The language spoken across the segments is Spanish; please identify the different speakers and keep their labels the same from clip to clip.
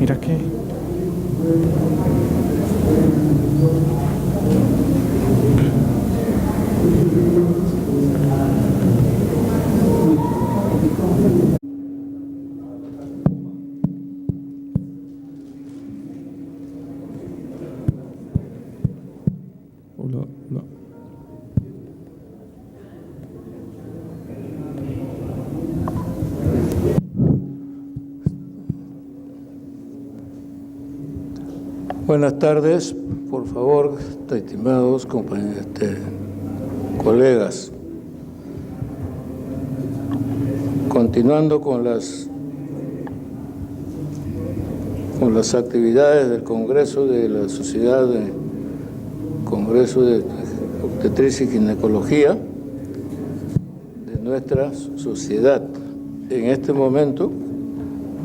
Speaker 1: Mira que... Hola, hola.
Speaker 2: Buenas tardes, por favor, estimados colegas. Continuando con las actividades del Congreso de la Sociedad de Congreso de Obstetricia y Ginecología de nuestra sociedad. En este momento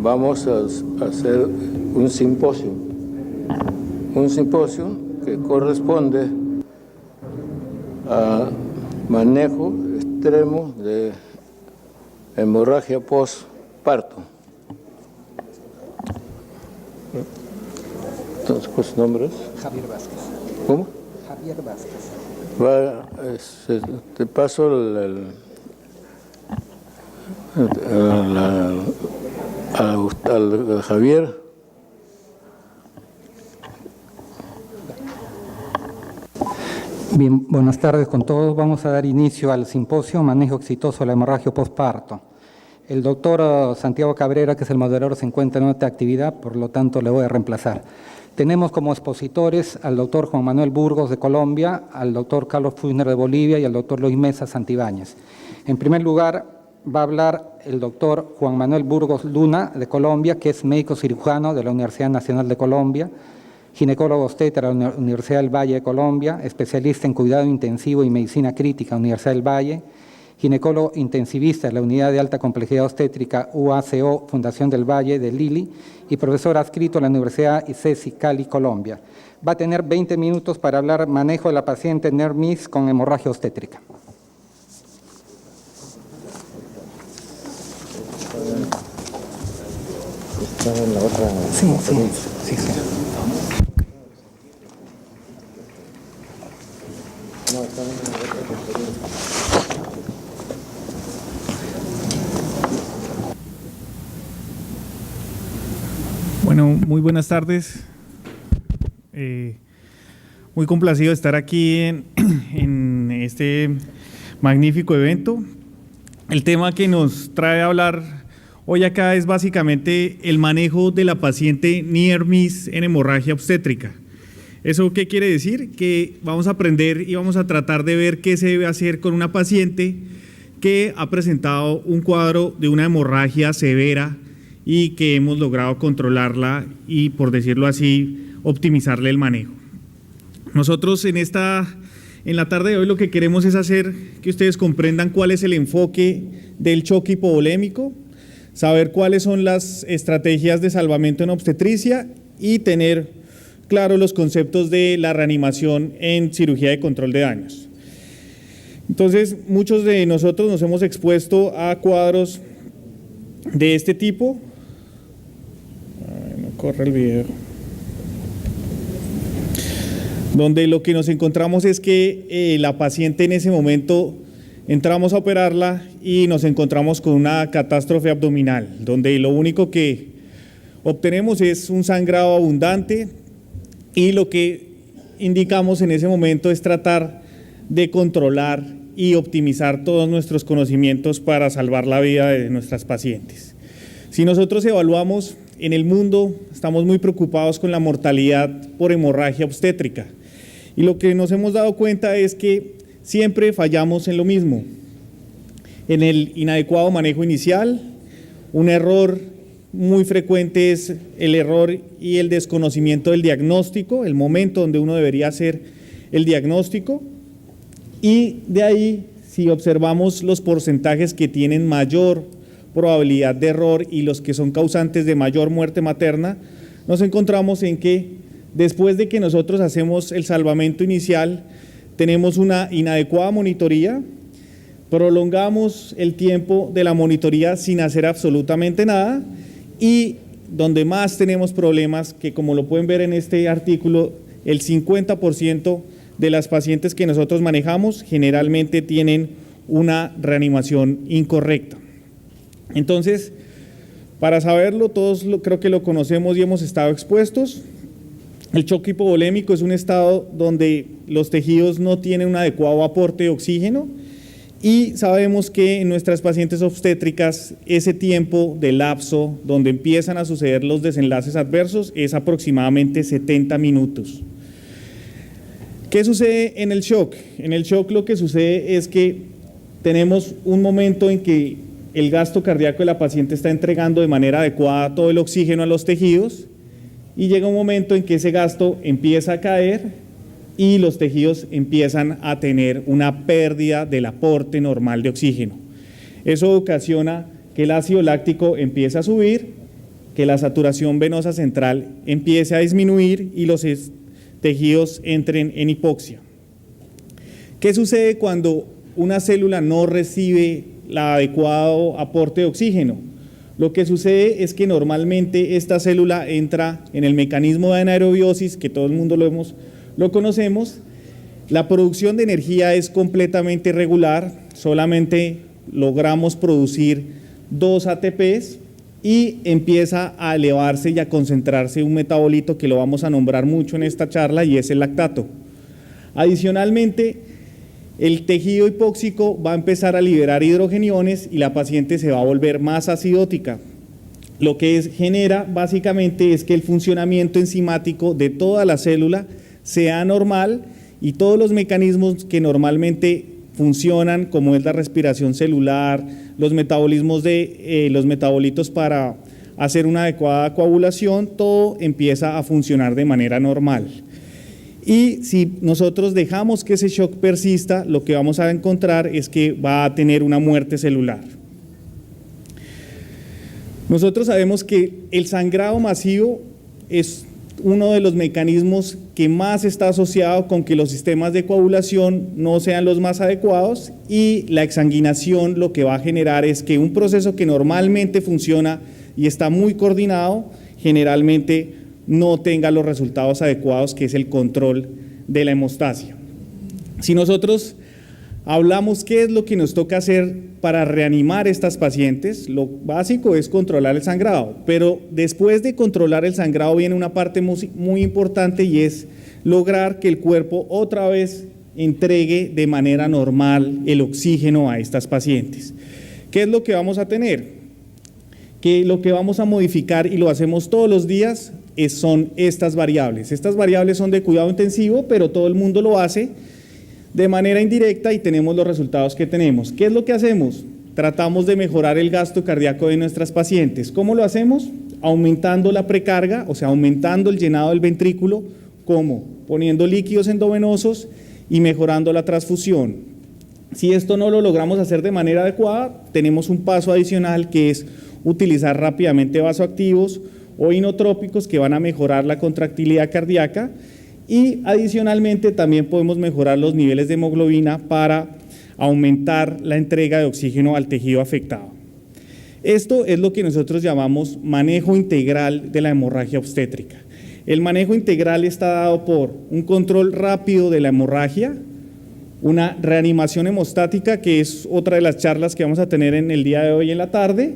Speaker 2: vamos a hacer un simposio que corresponde a manejo extremo de hemorragia postparto. Entonces, ¿cuál nombre es?
Speaker 3: Javier Vázquez.
Speaker 2: ¿Cómo?
Speaker 3: Javier Vázquez.
Speaker 2: Te paso al Javier.
Speaker 3: Bien, buenas tardes con todos. Vamos a dar inicio al simposio Manejo exitoso de la hemorragia postparto. El doctor Santiago Cabrera, que es el moderador, se encuentra en otra actividad, por lo tanto le voy a reemplazar. Tenemos como expositores al doctor Juan Manuel Burgos de Colombia, al doctor Carlos Fuchner de Bolivia y al doctor Luis Mesa Santibáñez. En primer lugar, va a hablar el doctor Juan Manuel Burgos Luna de Colombia, que es médico cirujano de la Universidad Nacional de Colombia, ginecólogo obstetra de la Universidad del Valle de Colombia, especialista en cuidado intensivo y medicina crítica, Universidad del Valle, ginecólogo intensivista de la Unidad de Alta Complejidad Obstétrica UACO, Fundación del Valle de Lili, y profesor adscrito a la Universidad ICESI Cali, Colombia. Va a tener 20 minutos para hablar manejo de la paciente NERMIS con hemorragia obstétrica.
Speaker 2: Está en la otra.
Speaker 3: Sí.
Speaker 2: No, está en la otra conferencia.
Speaker 1: Bueno, muy buenas tardes. Muy complacido de estar aquí en este magnífico evento. El tema que nos trae a hablar hoy acá es básicamente el manejo de la paciente NERMIS en hemorragia obstétrica. ¿Eso qué quiere decir? Que vamos a aprender y vamos a tratar de ver qué se debe hacer con una paciente que ha presentado un cuadro de una hemorragia severa y que hemos logrado controlarla y, por decirlo así, optimizarle el manejo. Nosotros en la tarde de hoy lo que queremos es hacer que ustedes comprendan cuál es el enfoque del choque hipovolémico, saber cuáles son las estrategias de salvamento en obstetricia y tener claro los conceptos de la reanimación en cirugía de control de daños. Entonces, muchos de nosotros nos hemos expuesto a cuadros de este tipo. No corre el video. Donde lo que nos encontramos es que la paciente en ese momento entramos a operarla y nos encontramos con una catástrofe abdominal, donde lo único que obtenemos es un sangrado abundante y lo que indicamos en ese momento es tratar de controlar y optimizar todos nuestros conocimientos para salvar la vida de nuestras pacientes. Si nosotros evaluamos en el mundo, estamos muy preocupados con la mortalidad por hemorragia obstétrica. Y lo que nos hemos dado cuenta es que siempre fallamos en lo mismo. En el inadecuado manejo inicial, un error muy frecuente es el error y el desconocimiento del diagnóstico, el momento donde uno debería hacer el diagnóstico. Y de ahí, si observamos los porcentajes que tienen mayor probabilidad de error y los que son causantes de mayor muerte materna, nos encontramos en que después de que nosotros hacemos el salvamento inicial, tenemos una inadecuada monitoría, prolongamos el tiempo de la monitoría sin hacer absolutamente nada y donde más tenemos problemas, que como lo pueden ver en este artículo, el 50% de las pacientes que nosotros manejamos generalmente tienen una reanimación incorrecta. Entonces, para saberlo, todos creo que lo conocemos y hemos estado expuestos. El shock hipovolémico es un estado donde los tejidos no tienen un adecuado aporte de oxígeno, y sabemos que en nuestras pacientes obstétricas ese tiempo de lapso donde empiezan a suceder los desenlaces adversos es aproximadamente 70 minutos. ¿Qué sucede en el shock? En el shock lo que sucede es que tenemos un momento en que el gasto cardíaco de la paciente está entregando de manera adecuada todo el oxígeno a los tejidos, y llega un momento en que ese gasto empieza a caer y los tejidos empiezan a tener una pérdida del aporte normal de oxígeno. Eso ocasiona que el ácido láctico empiece a subir, que la saturación venosa central empiece a disminuir y los tejidos entren en hipoxia. ¿Qué sucede cuando una célula no recibe el adecuado aporte de oxígeno? Lo que sucede es que normalmente esta célula entra en el mecanismo de anaerobiosis, que todo el mundo lo conocemos. La producción de energía es completamente irregular, solamente logramos producir 2 ATPs y empieza a elevarse y a concentrarse un metabolito que lo vamos a nombrar mucho en esta charla, y es el lactato. Adicionalmente, el tejido hipóxico va a empezar a liberar hidrogeniones y la paciente se va a volver más acidótica. Lo que genera básicamente es que el funcionamiento enzimático de toda la célula sea normal, y todos los mecanismos que normalmente funcionan, como es la respiración celular, los metabolismos de los metabolitos para hacer una adecuada coagulación, todo empieza a funcionar de manera normal. Y si nosotros dejamos que ese shock persista, lo que vamos a encontrar es que va a tener una muerte celular. Nosotros sabemos que el sangrado masivo es uno de los mecanismos que más está asociado con que los sistemas de coagulación no sean los más adecuados, y la exsanguinación lo que va a generar es que un proceso que normalmente funciona y está muy coordinado, generalmente no tenga los resultados adecuados, que es el control de la hemostasia. Si nosotros hablamos qué es lo que nos toca hacer para reanimar estas pacientes, lo básico es controlar el sangrado, pero después de controlar el sangrado viene una parte muy importante, y es lograr que el cuerpo otra vez entregue de manera normal el oxígeno a estas pacientes. ¿Qué es lo que vamos a tener? Que lo que vamos a modificar, y lo hacemos todos los días, son estas variables. Estas variables son de cuidado intensivo, pero todo el mundo lo hace de manera indirecta y tenemos los resultados que tenemos. ¿Qué es lo que hacemos? Tratamos de mejorar el gasto cardíaco de nuestras pacientes. ¿Cómo lo hacemos? Aumentando la precarga, o sea, aumentando el llenado del ventrículo. ¿Cómo? Poniendo líquidos endovenosos y mejorando la transfusión. Si esto no lo logramos hacer de manera adecuada, tenemos un paso adicional, que es utilizar rápidamente vasoactivos o inotrópicos que van a mejorar la contractilidad cardíaca, y adicionalmente también podemos mejorar los niveles de hemoglobina para aumentar la entrega de oxígeno al tejido afectado. Esto es lo que nosotros llamamos manejo integral de la hemorragia obstétrica. El manejo integral está dado por un control rápido de la hemorragia, una reanimación hemostática, que es otra de las charlas que vamos a tener en el día de hoy en la tarde.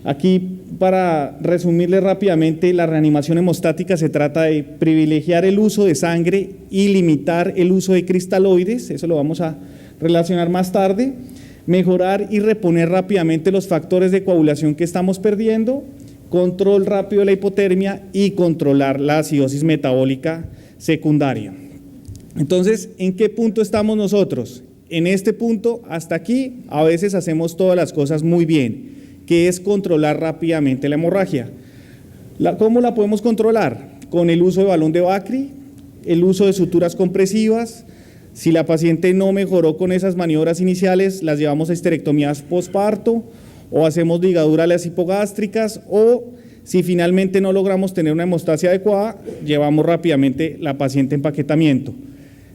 Speaker 1: Aquí, para resumirle rápidamente, la reanimación hemostática se trata de privilegiar el uso de sangre y limitar el uso de cristaloides, eso lo vamos a relacionar más tarde, mejorar y reponer rápidamente los factores de coagulación que estamos perdiendo, control rápido de la hipotermia y controlar la acidosis metabólica secundaria. Entonces, ¿en qué punto estamos nosotros? En este punto, hasta aquí, a veces hacemos todas las cosas muy bien, que es controlar rápidamente la hemorragia. ¿Cómo la podemos controlar? Con el uso de balón de Bacri, el uso de suturas compresivas. Si la paciente no mejoró con esas maniobras iniciales, las llevamos a histerectomías postparto, o hacemos ligadurales hipogástricas, o si finalmente no logramos tener una hemostasia adecuada, llevamos rápidamente la paciente a empaquetamiento.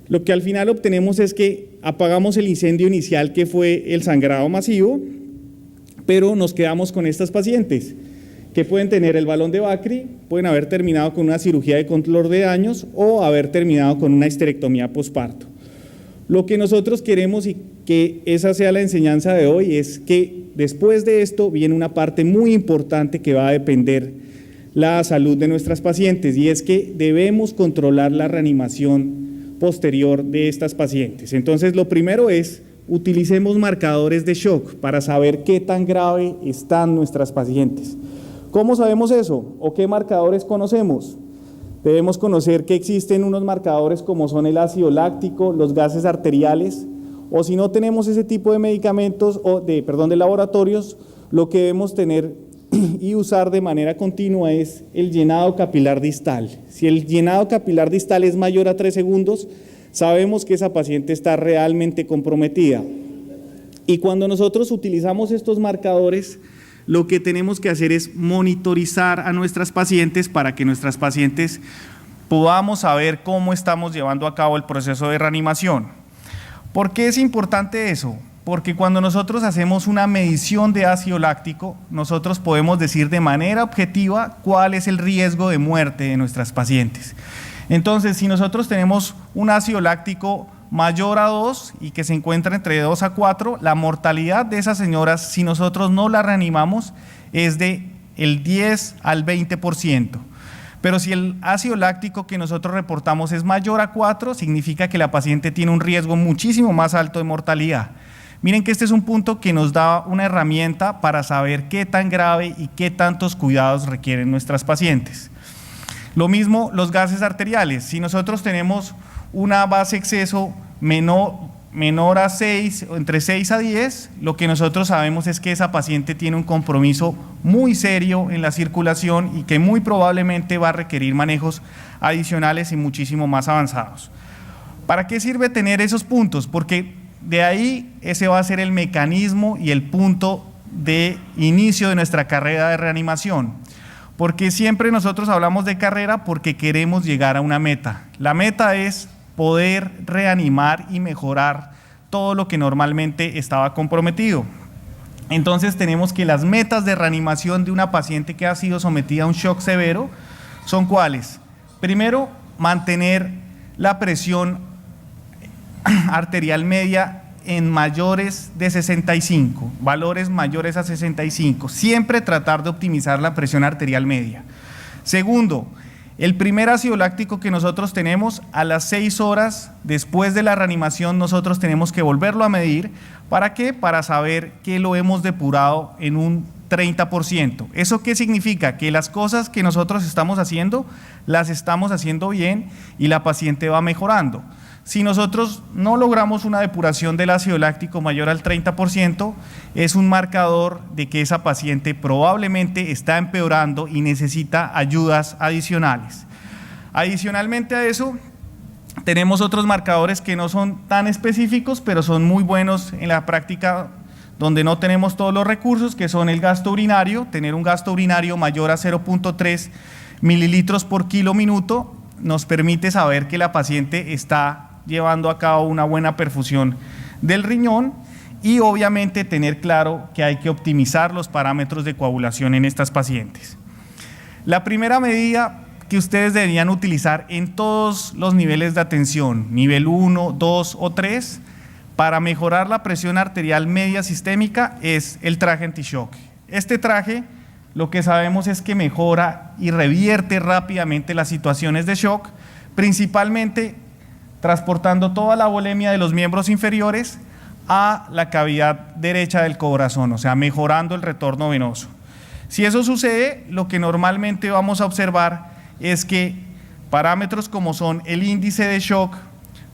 Speaker 1: Lo que al final obtenemos es que apagamos el incendio inicial, que fue el sangrado masivo, pero nos quedamos con estas pacientes. que pueden tener el balón de Bakri, pueden haber terminado con una cirugía de control de daños o haber terminado con una histerectomía posparto. Lo que nosotros queremos, y que esa sea la enseñanza de hoy, es que después de esto viene una parte muy importante que va a depender la salud de nuestras pacientes, y es que debemos controlar la reanimación posterior de estas pacientes. Entonces, lo primero es, utilicemos marcadores de shock para saber qué tan grave están nuestras pacientes. ¿Cómo sabemos eso? ¿O qué marcadores conocemos? Debemos conocer que existen unos marcadores como son el ácido láctico, los gases arteriales, o si no tenemos ese tipo de medicamentos de laboratorios, lo que debemos tener y usar de manera continua es el llenado capilar distal. Si el llenado capilar distal es mayor a 3 segundos, sabemos que esa paciente está realmente comprometida. Y cuando nosotros utilizamos estos marcadores, lo que tenemos que hacer es monitorizar a nuestras pacientes para que nuestras pacientes podamos saber cómo estamos llevando a cabo el proceso de reanimación. ¿Por qué es importante eso? Porque cuando nosotros hacemos una medición de ácido láctico, nosotros podemos decir de manera objetiva cuál es el riesgo de muerte de nuestras pacientes. Entonces, si nosotros tenemos un ácido láctico mayor a 2 y que se encuentra entre 2 a 4, la mortalidad de esas señoras, si nosotros no la reanimamos, es de el 10 al 20%. Pero si el ácido láctico que nosotros reportamos es mayor a 4, significa que la paciente tiene un riesgo muchísimo más alto de mortalidad. Miren que este es un punto que nos da una herramienta para saber qué tan grave y qué tantos cuidados requieren nuestras pacientes. Lo mismo los gases arteriales. Si nosotros tenemos una base exceso menor a 6, entre 6 a 10, lo que nosotros sabemos es que esa paciente tiene un compromiso muy serio en la circulación y que muy probablemente va a requerir manejos adicionales y muchísimo más avanzados. ¿Para qué sirve tener esos puntos? Porque de ahí ese va a ser el mecanismo y el punto de inicio de nuestra carrera de reanimación. Porque siempre nosotros hablamos de carrera porque queremos llegar a una meta. La meta es poder reanimar y mejorar todo lo que normalmente estaba comprometido. Entonces tenemos que las metas de reanimación de una paciente que ha sido sometida a un shock severo son ¿cuáles? Primero, mantener la presión arterial media en mayores de 65, valores mayores a 65, siempre tratar de optimizar la presión arterial media. Segundo, el primer ácido láctico que nosotros tenemos a las 6 horas después de la reanimación nosotros tenemos que volverlo a medir. ¿Para qué? Para saber que lo hemos depurado en un 30%. ¿Eso qué significa? Que las cosas que nosotros estamos haciendo, las estamos haciendo bien y la paciente va mejorando. Si nosotros no logramos una depuración del ácido láctico mayor al 30%, es un marcador de que esa paciente probablemente está empeorando y necesita ayudas adicionales. Adicionalmente a eso, tenemos otros marcadores que no son tan específicos, pero son muy buenos en la práctica donde no tenemos todos los recursos, que son el gasto urinario. Tener un gasto urinario mayor a 0.3 mililitros por kilo minuto nos permite saber que la paciente está llevando a cabo una buena perfusión del riñón y obviamente tener claro que hay que optimizar los parámetros de coagulación en estas pacientes. La primera medida que ustedes deberían utilizar en todos los niveles de atención, nivel 1, 2 o 3, para mejorar la presión arterial media sistémica es el traje anti-shock. Este traje lo que sabemos es que mejora y revierte rápidamente las situaciones de shock, principalmente transportando toda la volemia de los miembros inferiores a la cavidad derecha del corazón, o sea, mejorando el retorno venoso. Si eso sucede, lo que normalmente vamos a observar es que parámetros como son el índice de shock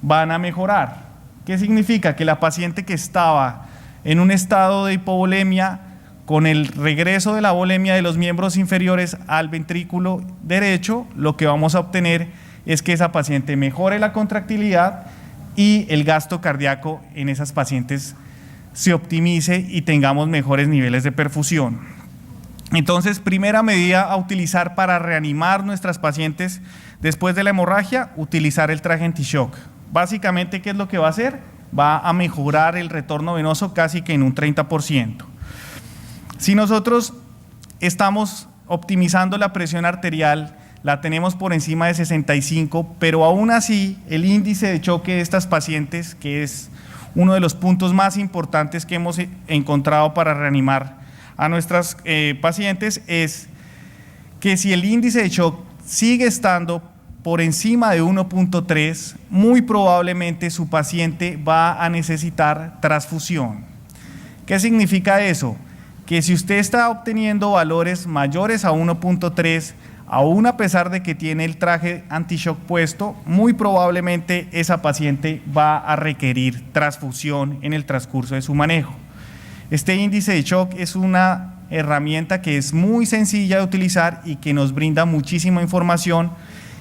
Speaker 1: van a mejorar. ¿Qué significa? Que la paciente que estaba en un estado de hipovolemia, con el regreso de la volemia de los miembros inferiores al ventrículo derecho, lo que vamos a obtener es que esa paciente mejore la contractilidad y el gasto cardíaco en esas pacientes se optimice y tengamos mejores niveles de perfusión. Entonces, primera medida a utilizar para reanimar nuestras pacientes después de la hemorragia, utilizar el traje anti-shock. Básicamente, ¿qué es lo que va a hacer? Va a mejorar el retorno venoso casi que en un 30%. Si nosotros estamos optimizando la presión arterial, la tenemos por encima de 65, pero aún así el índice de choque de estas pacientes, que es uno de los puntos más importantes que hemos encontrado para reanimar a nuestras pacientes, es que si el índice de shock sigue estando por encima de 1.3, muy probablemente su paciente va a necesitar transfusión. ¿Qué significa eso? Que si usted está obteniendo valores mayores a 1.3, aún a pesar de que tiene el traje anti-shock puesto, muy probablemente esa paciente va a requerir transfusión en el transcurso de su manejo. Este índice de shock es una herramienta que es muy sencilla de utilizar y que nos brinda muchísima información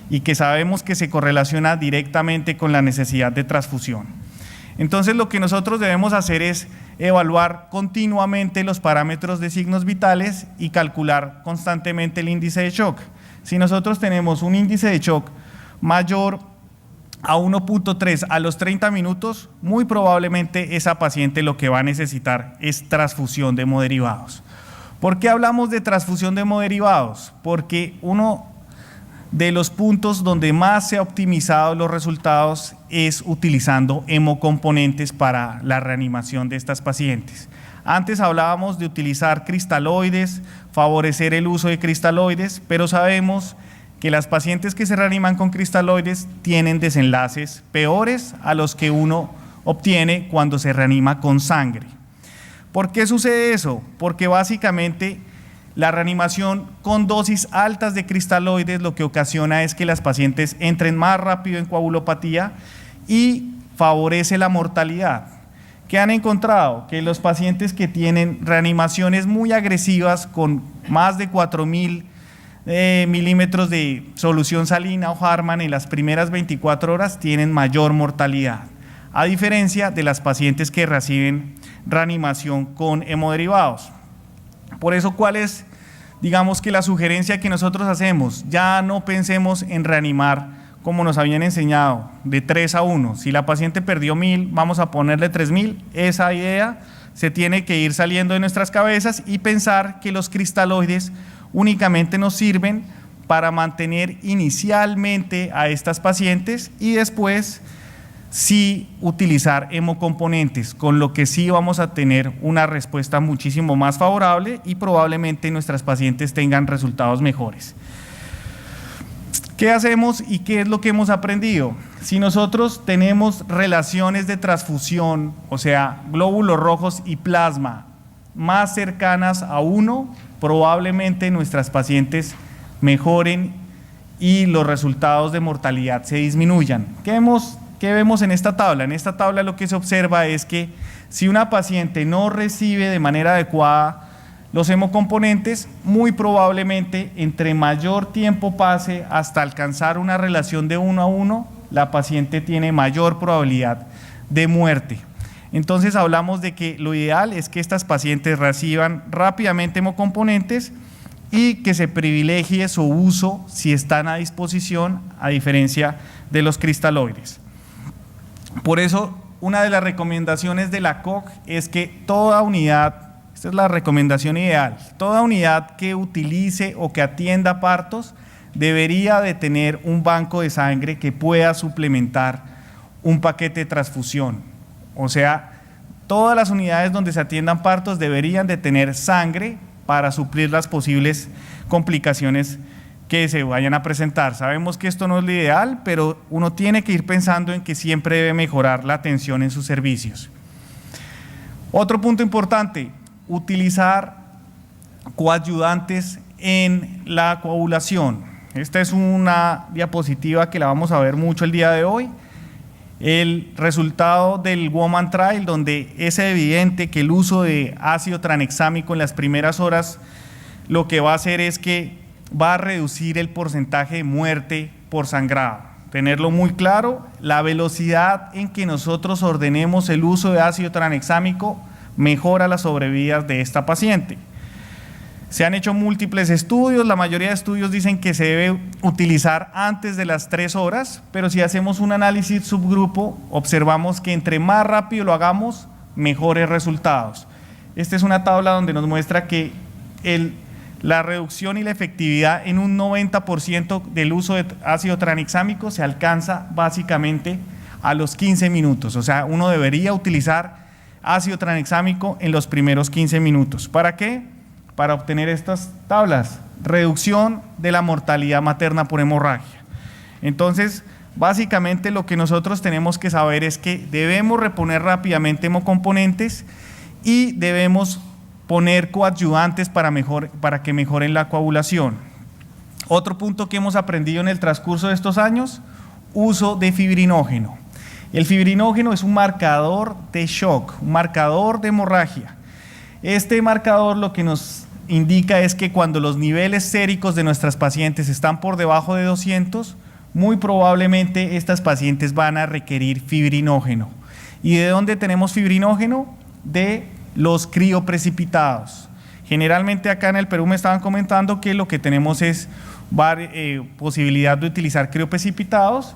Speaker 1: y que sabemos que se correlaciona directamente con la necesidad de transfusión. Entonces, lo que nosotros debemos hacer es evaluar continuamente los parámetros de signos vitales y calcular constantemente el índice de shock. Si nosotros tenemos un índice de shock mayor a 1.3 a los 30 minutos, muy probablemente esa paciente lo que va a necesitar es transfusión de hemoderivados. ¿Por qué hablamos de transfusión de hemoderivados? Porque uno de los puntos donde más se ha optimizado los resultados es utilizando hemocomponentes para la reanimación de estas pacientes. Antes hablábamos de utilizar cristaloides, favorecer el uso de cristaloides, pero sabemos que las pacientes que se reaniman con cristaloides tienen desenlaces peores a los que uno obtiene cuando se reanima con sangre. ¿Por qué sucede eso? Porque básicamente la reanimación con dosis altas de cristaloides lo que ocasiona es que las pacientes entren más rápido en coagulopatía y favorece la mortalidad. ¿Qué han encontrado? Que los pacientes que tienen reanimaciones muy agresivas con más de 4.000 milímetros de solución salina o Harman en las primeras 24 horas tienen mayor mortalidad, a diferencia de las pacientes que reciben reanimación con hemoderivados. Por eso, ¿cuál es, digamos que la sugerencia que nosotros hacemos? Ya no pensemos en reanimar como nos habían enseñado, de 3 a 1. Si la paciente perdió 1.000, vamos a ponerle 3.000. Esa idea se tiene que ir saliendo de nuestras cabezas y pensar que los cristaloides únicamente nos sirven para mantener inicialmente a estas pacientes y después sí utilizar hemocomponentes, con lo que sí vamos a tener una respuesta muchísimo más favorable y probablemente nuestras pacientes tengan resultados mejores. ¿Qué hacemos y qué es lo que hemos aprendido? Si nosotros tenemos relaciones de transfusión, o sea, glóbulos rojos y plasma más cercanas a 1, probablemente nuestras pacientes mejoren y los resultados de mortalidad se disminuyan. ¿Qué vemos en esta tabla? En esta tabla lo que se observa es que si una paciente no recibe de manera adecuada los hemocomponentes, muy probablemente entre mayor tiempo pase hasta alcanzar una relación de 1 a 1, la paciente tiene mayor probabilidad de muerte. Entonces hablamos de que lo ideal es que estas pacientes reciban rápidamente hemocomponentes y que se privilegie su uso si están a disposición, a diferencia de los cristaloides. Por eso, una de las recomendaciones de la COG es que toda unidad, esta es la recomendación ideal, toda unidad que utilice o que atienda partos debería de tener un banco de sangre que pueda suplementar un paquete de transfusión. O sea, todas las unidades donde se atiendan partos deberían de tener sangre para suplir las posibles complicaciones que se vayan a presentar. Sabemos que esto no es lo ideal, pero uno tiene que ir pensando en que siempre debe mejorar la atención en sus servicios. Otro punto importante, utilizar coadyuvantes en la coagulación. Esta es una diapositiva que la vamos a ver mucho el día de hoy. El resultado del Woman Trial, donde es evidente que el uso de ácido tranexámico en las primeras horas lo que va a hacer es que va a reducir el porcentaje de muerte por sangrado. Tenerlo muy claro, la velocidad en que nosotros ordenemos el uso de ácido tranexámico mejora las sobrevidas de esta paciente. Se han hecho múltiples estudios, la mayoría de estudios dicen que se debe utilizar antes de las 3 horas, pero si hacemos un análisis subgrupo, observamos que entre más rápido lo hagamos, mejores resultados. Esta es una tabla donde nos muestra que la reducción y la efectividad en un 90% del uso de ácido tranexámico se alcanza básicamente a los 15 minutos. O sea, uno debería utilizar ácido tranexámico en los primeros 15 minutos. ¿Para qué? Para obtener estas tablas. Reducción de la mortalidad materna por hemorragia. Entonces, básicamente lo que nosotros tenemos que saber es que debemos reponer rápidamente hemocomponentes y debemos poner coadyuvantes para que mejoren la coagulación. Otro punto que hemos aprendido en el transcurso de estos años, uso de fibrinógeno. El fibrinógeno es un marcador de shock, un marcador de hemorragia. Este marcador lo que nos indica es que cuando los niveles séricos de nuestras pacientes están por debajo de 200, muy probablemente estas pacientes van a requerir fibrinógeno. ¿Y de dónde tenemos fibrinógeno? De los crioprecipitados. Generalmente acá en el Perú me estaban comentando que lo que tenemos es posibilidad de utilizar crioprecipitados.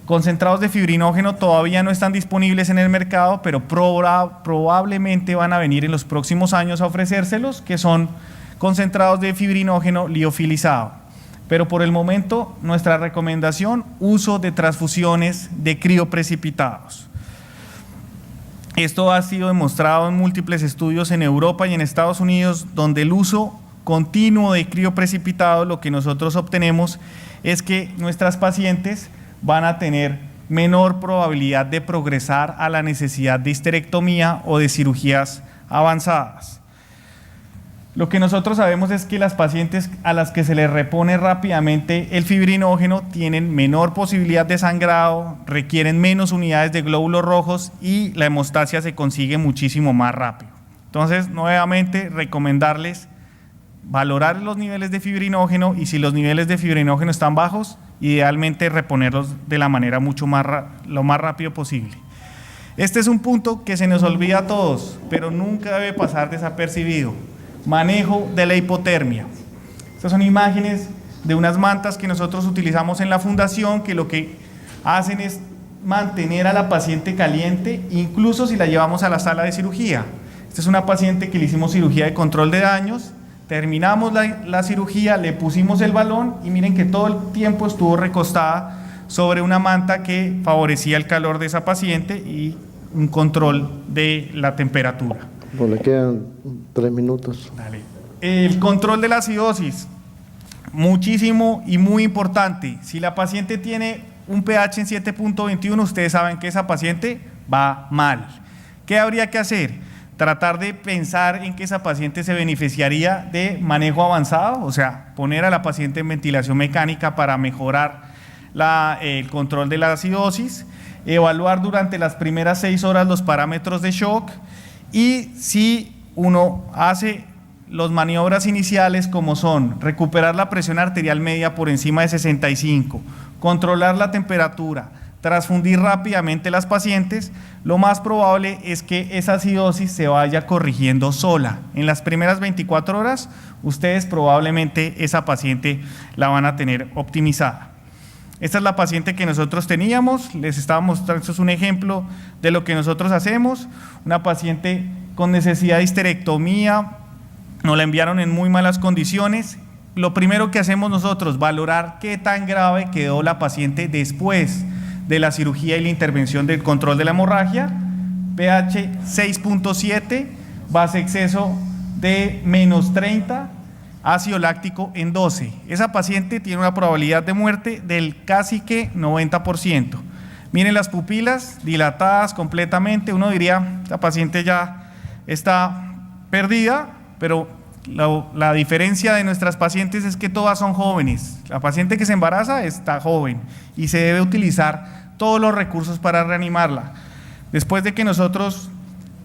Speaker 1: Concentrados de fibrinógeno todavía no están disponibles en el mercado, pero probablemente van a venir en los próximos años a ofrecérselos, que son concentrados de fibrinógeno liofilizado. Pero por el momento, nuestra recomendación, uso de transfusiones de crioprecipitados. Esto ha sido demostrado en múltiples estudios en Europa y en Estados Unidos, donde el uso continuo de crioprecipitados, lo que nosotros obtenemos es que nuestras pacientes van a tener menor probabilidad de progresar a la necesidad de histerectomía o de cirugías avanzadas. Lo que nosotros sabemos es que las pacientes a las que se les repone rápidamente el fibrinógeno tienen menor posibilidad de sangrado, requieren menos unidades de glóbulos rojos y la hemostasia se consigue muchísimo más rápido. Entonces, nuevamente, recomendarles valorar los niveles de fibrinógeno y si los niveles de fibrinógeno están bajos, idealmente reponerlos de la manera lo más rápido posible. Este es un punto que se nos olvida a todos, pero nunca debe pasar desapercibido. Manejo de la hipotermia. Estas son imágenes de unas mantas que nosotros utilizamos en la fundación, que lo que hacen es mantener a la paciente caliente, incluso si la llevamos a la sala de cirugía. Esta es una paciente que le hicimos cirugía de control de daños. Terminamos la cirugía, le pusimos el balón y miren que todo el tiempo estuvo recostada sobre una manta que favorecía el calor de esa paciente y un control de la temperatura.
Speaker 2: Pues le quedan 3 minutos.
Speaker 1: Dale. El control de la acidosis, muchísimo y muy importante. Si la paciente tiene un pH en 7.21, ustedes saben que esa paciente va mal. ¿Qué habría que hacer? Tratar de pensar en que esa paciente se beneficiaría de manejo avanzado, o sea, poner a la paciente en ventilación mecánica para mejorar el control de la acidosis, evaluar durante las primeras 6 horas los parámetros de shock y si uno hace las maniobras iniciales como son recuperar la presión arterial media por encima de 65, controlar la temperatura, transfundir rápidamente las pacientes, lo más probable es que esa acidosis se vaya corrigiendo sola. En las primeras 24 horas, ustedes probablemente esa paciente la van a tener optimizada. Esta es la paciente que nosotros teníamos, les estaba mostrando, esto es un ejemplo de lo que nosotros hacemos, una paciente con necesidad de histerectomía, nos la enviaron en muy malas condiciones. Lo primero que hacemos nosotros, valorar qué tan grave quedó la paciente después de la cirugía y la intervención del control de la hemorragia, pH 6.7, base exceso de -30, ácido láctico en 12. Esa paciente tiene una probabilidad de muerte del casi que 90%. Miren las pupilas dilatadas completamente, uno diría, esta paciente ya está perdida, pero la diferencia de nuestras pacientes es que todas son jóvenes. La paciente que se embaraza está joven y se debe utilizar todos los recursos para reanimarla. Después de que nosotros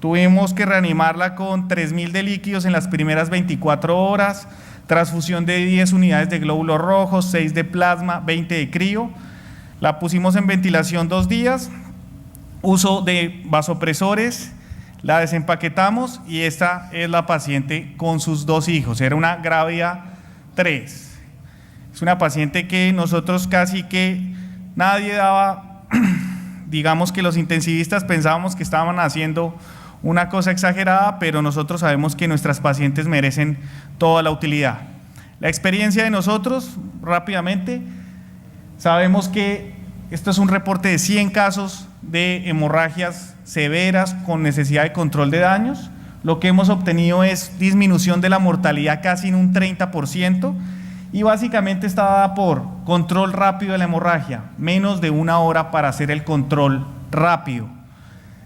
Speaker 1: tuvimos que reanimarla con 3.000 de líquidos en las primeras 24 horas, transfusión de 10 unidades de glóbulos rojos, 6 de plasma, 20 de crío, la pusimos en ventilación 2 días, uso de vasopresores, la desempaquetamos y esta es la paciente con sus 2 hijos, era una Gravia 3. Es una paciente que nosotros casi que nadie daba, digamos que los intensivistas pensábamos que estaban haciendo una cosa exagerada, pero nosotros sabemos que nuestras pacientes merecen toda la utilidad. La experiencia de nosotros, rápidamente, sabemos que esto es un reporte de 100 casos de hemorragias severas con necesidad de control de daños. Lo que hemos obtenido es disminución de la mortalidad casi en un 30%, y básicamente está dada por control rápido de la hemorragia, menos de 1 hora para hacer el control rápido.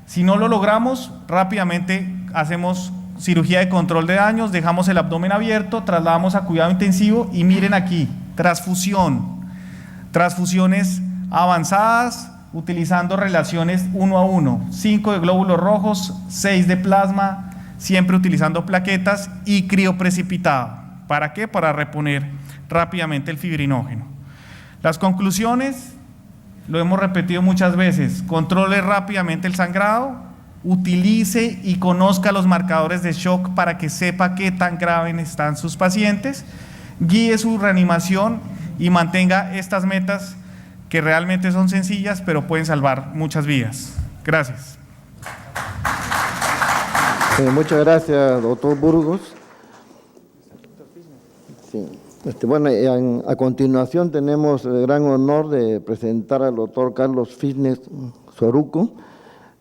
Speaker 1: Si no lo logramos, rápidamente hacemos cirugía de control de daños, dejamos el abdomen abierto, trasladamos a cuidado intensivo y miren aquí, transfusiones avanzadas, utilizando relaciones 1 a 1, 5 de glóbulos rojos, 6 de plasma, siempre utilizando plaquetas y crioprecipitado. ¿Para qué? Para reponer rápidamente el fibrinógeno. Las conclusiones, lo hemos repetido muchas veces: controle rápidamente el sangrado, utilice y conozca los marcadores de shock para que sepa qué tan graves están sus pacientes, guíe su reanimación y mantenga estas metas que realmente son sencillas, pero pueden salvar muchas vidas. Gracias.
Speaker 2: Muchas gracias, doctor Burgos. Sí. Bueno, a continuación tenemos el gran honor de presentar al doctor Carlos Fisner Soruco.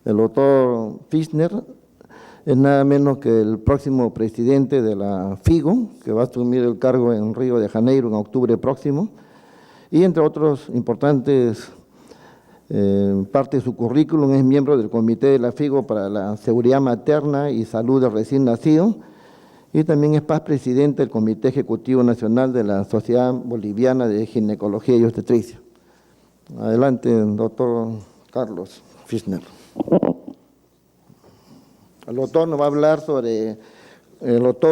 Speaker 2: El doctor Fisner es nada menos que el próximo presidente de la FIGO, que va a asumir el cargo en Río de Janeiro en octubre próximo, y entre otros importantes parte de su currículum es miembro del Comité de la FIGO para la Seguridad Materna y Salud del Recién Nacido, y también es presidente del Comité Ejecutivo Nacional de la Sociedad Boliviana de Ginecología y Obstetricia. Adelante, doctor Carlos Fisner. El doctor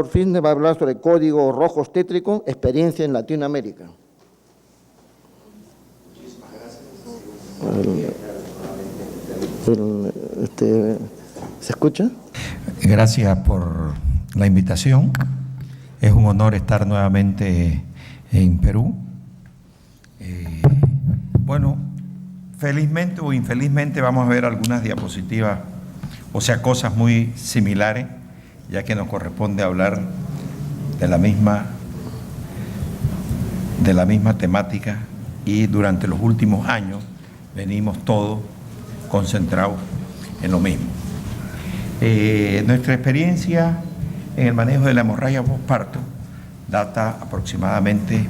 Speaker 2: Fisner va a hablar sobre código rojo obstétrico, experiencia en Latinoamérica. ¿Se escucha?
Speaker 4: Gracias por la invitación. Es un honor estar nuevamente en Perú. Bueno, felizmente o infelizmente vamos a ver algunas diapositivas, o sea, cosas muy similares, ya que nos corresponde hablar de la misma temática, y durante los últimos años venimos todos concentrados en lo mismo. Nuestra experiencia en el manejo de la hemorragia posparto data aproximadamente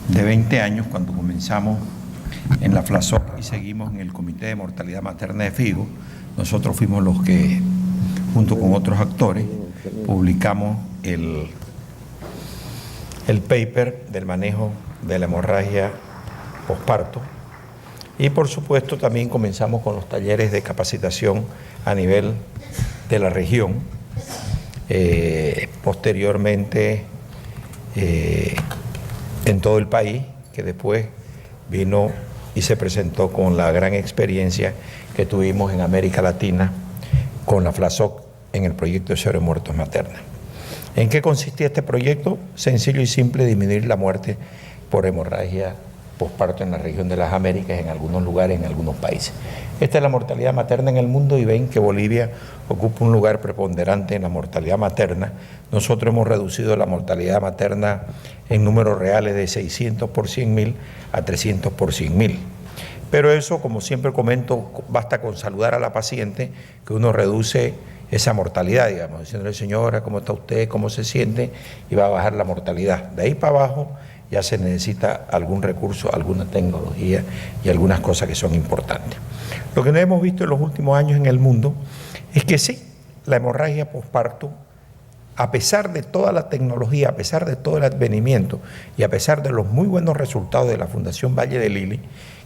Speaker 4: de 20 años, cuando comenzamos en la FLASOC y seguimos en el Comité de Mortalidad Materna de FIGO. Nosotros fuimos los que, junto con otros actores, publicamos el paper del manejo de la hemorragia posparto, y por supuesto también comenzamos con los talleres de capacitación a nivel de la región. Posteriormente en todo el país, que después vino y se presentó con la gran experiencia que tuvimos en América Latina con la FLASOC en el proyecto de cero muertos maternas. ¿En qué consistía este proyecto? Sencillo y simple: disminuir la muerte por hemorragia posparto en la región de las Américas, en algunos lugares, en algunos países. Esta es la mortalidad materna en el mundo, y ven que Bolivia ocupa un lugar preponderante en la mortalidad materna. Nosotros hemos reducido la mortalidad materna en números reales de 600 por 100.000 a 300 por 100.000. Pero eso, como siempre comento, basta con saludar a la paciente que uno reduce esa mortalidad, digamos, diciéndole: señora, ¿cómo está usted? ¿Cómo se siente? Y va a bajar la mortalidad. De ahí para abajo ya se necesita algún recurso, alguna tecnología y algunas cosas que son importantes. Lo que no hemos visto en los últimos años en el mundo es que sí, la hemorragia posparto, a pesar de toda la tecnología, a pesar de todo el advenimiento y a pesar de los muy buenos resultados de la Fundación Valle de Lili,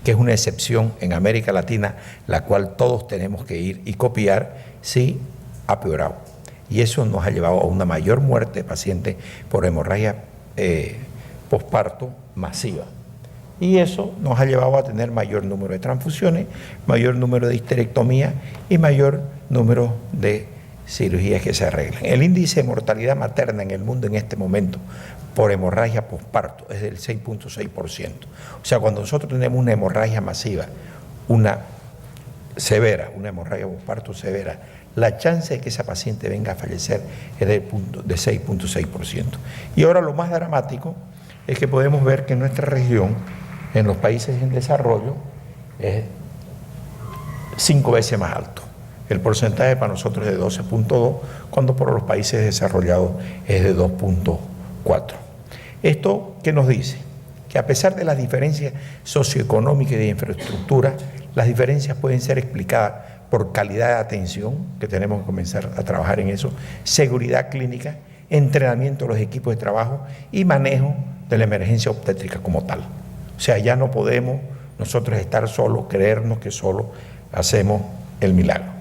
Speaker 4: que es una excepción en América Latina, la cual todos tenemos que ir y copiar, sí ha peorado. Y eso nos ha llevado a una mayor muerte de pacientes por hemorragia posparto masiva. Y eso nos ha llevado a tener mayor número de transfusiones, mayor número de histerectomías y mayor número de cirugías que se arreglan. El índice de mortalidad materna en el mundo en este momento por hemorragia posparto es del 6.6%. O sea, cuando nosotros tenemos una hemorragia masiva, una severa, una hemorragia posparto severa, la chance de que esa paciente venga a fallecer es de 6.6%. Y ahora lo más dramático es que podemos ver que en nuestra región, en los países en desarrollo, es 5 veces más alto. El porcentaje para nosotros es de 12.2, cuando por los países desarrollados es de 2.4. ¿Esto qué nos dice? Que a pesar de las diferencias socioeconómicas y de infraestructura, las diferencias pueden ser explicadas por calidad de atención, que tenemos que comenzar a trabajar en eso, seguridad clínica, entrenamiento de los equipos de trabajo y manejo de la emergencia obstétrica como tal. O sea, ya no podemos nosotros estar solos, creernos que solo hacemos el milagro.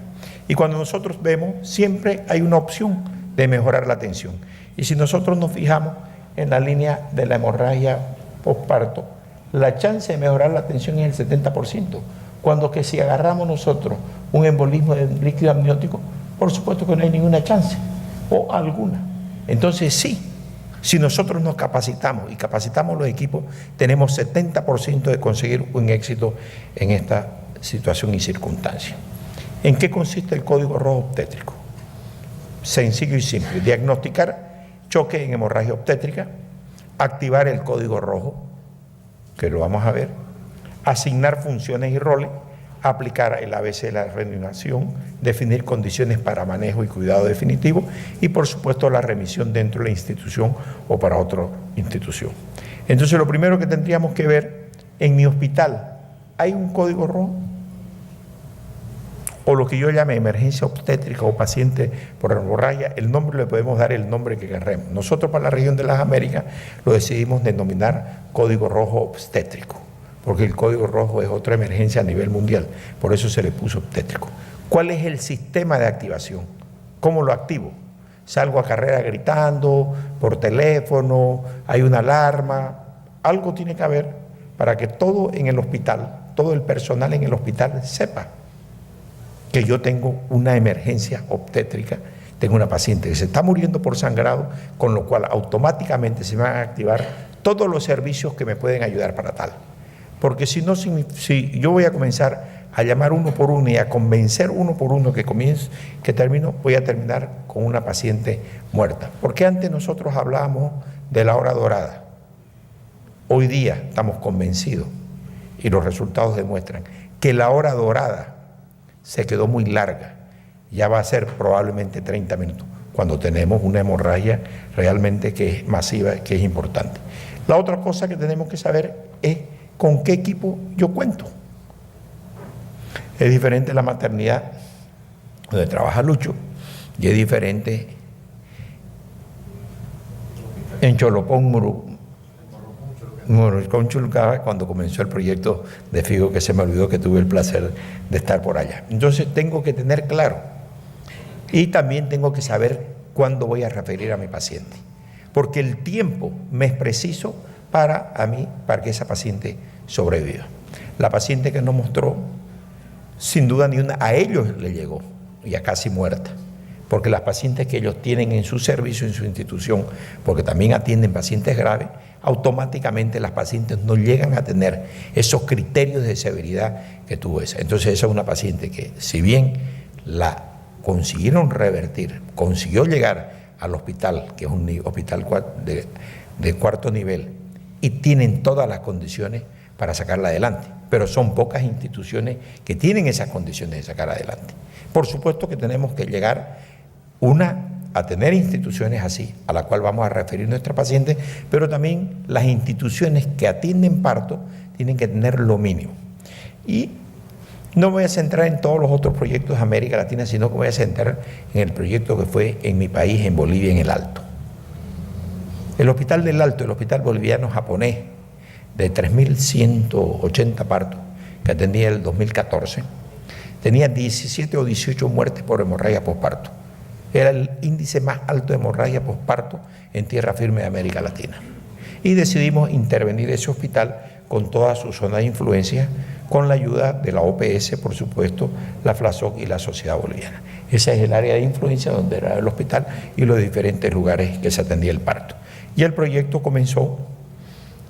Speaker 4: Y cuando nosotros vemos, siempre hay una opción de mejorar la atención. Y si nosotros nos fijamos en la línea de la hemorragia posparto, la chance de mejorar la atención es el 70%, cuando que si agarramos nosotros un embolismo de líquido amniótico, por supuesto que no hay ninguna chance, o alguna. Entonces sí, si nosotros nos capacitamos y capacitamos los equipos, tenemos 70% de conseguir un éxito en esta situación y circunstancia. ¿En qué consiste el código rojo obstétrico? Sencillo y simple: diagnosticar choque en hemorragia obstétrica, activar el código rojo, que lo vamos a ver, asignar funciones y roles, aplicar el ABC de la reanimación, definir condiciones para manejo y cuidado definitivo y, por supuesto, la remisión dentro de la institución o para otra institución. Entonces, lo primero que tendríamos que ver, en mi hospital, ¿hay un código rojo? O lo que yo llame emergencia obstétrica o paciente por hemorragia, el nombre le podemos dar el nombre que queremos. Nosotros para la región de las Américas lo decidimos denominar código rojo obstétrico, porque el código rojo es otra emergencia a nivel mundial, por eso se le puso obstétrico. ¿Cuál es el sistema de activación? ¿Cómo lo activo? Salgo a carrera gritando, por teléfono, hay una alarma, algo tiene que haber para que todo en el hospital, todo el personal en el hospital sepa que yo tengo una emergencia obstétrica, tengo una paciente que se está muriendo por sangrado, con lo cual automáticamente se van a activar todos los servicios que me pueden ayudar para tal. Porque si no, si yo voy a comenzar a llamar uno por uno y a convencer uno por uno que termino, voy a terminar con una paciente muerta. Porque antes nosotros hablábamos de la hora dorada. Hoy día estamos convencidos, y los resultados demuestran, que la hora dorada se quedó muy larga, ya va a ser probablemente 30 minutos, cuando tenemos una hemorragia realmente que es masiva, que es importante. La otra cosa que tenemos que saber es con qué equipo yo cuento. Es diferente la maternidad donde trabaja Lucho y es diferente en Cholopón, con Chulucaba, cuando comenzó el proyecto de Figo, que se me olvidó que tuve el placer de estar por allá. Entonces tengo que tener claro y también tengo que saber cuándo voy a referir a mi paciente, porque el tiempo me es preciso para que esa paciente sobreviva. La paciente que nos mostró, sin duda ni una, a ellos le llegó, ya casi muerta, porque las pacientes que ellos tienen en su servicio, en su institución, porque también atienden pacientes graves, automáticamente las pacientes no llegan a tener esos criterios de severidad que tuvo esa. Entonces esa es una paciente que, si bien la consiguieron revertir, consiguió llegar al hospital, que es un hospital de cuarto nivel, y tienen todas las condiciones para sacarla adelante, pero son pocas instituciones que tienen esas condiciones de sacar adelante. Por supuesto que tenemos que llegar a tener instituciones así, a la cual vamos a referir nuestra paciente, pero también las instituciones que atienden parto tienen que tener lo mínimo. Y no voy a centrar en todos los otros proyectos de América Latina, sino que voy a centrar en el proyecto que fue en mi país, en Bolivia, en el Alto. El Hospital del Alto, el hospital boliviano japonés, de 3.180 partos, que atendía el 2014, tenía 17 o 18 muertes por hemorragia posparto. Era el índice más alto de hemorragia posparto en tierra firme de América Latina. Y decidimos intervenir ese hospital con toda su zona de influencia, con la ayuda de la OPS, por supuesto, la FLASOC y la Sociedad Boliviana. Ese es el área de influencia donde era el hospital y los diferentes lugares que se atendía el parto. Y el proyecto comenzó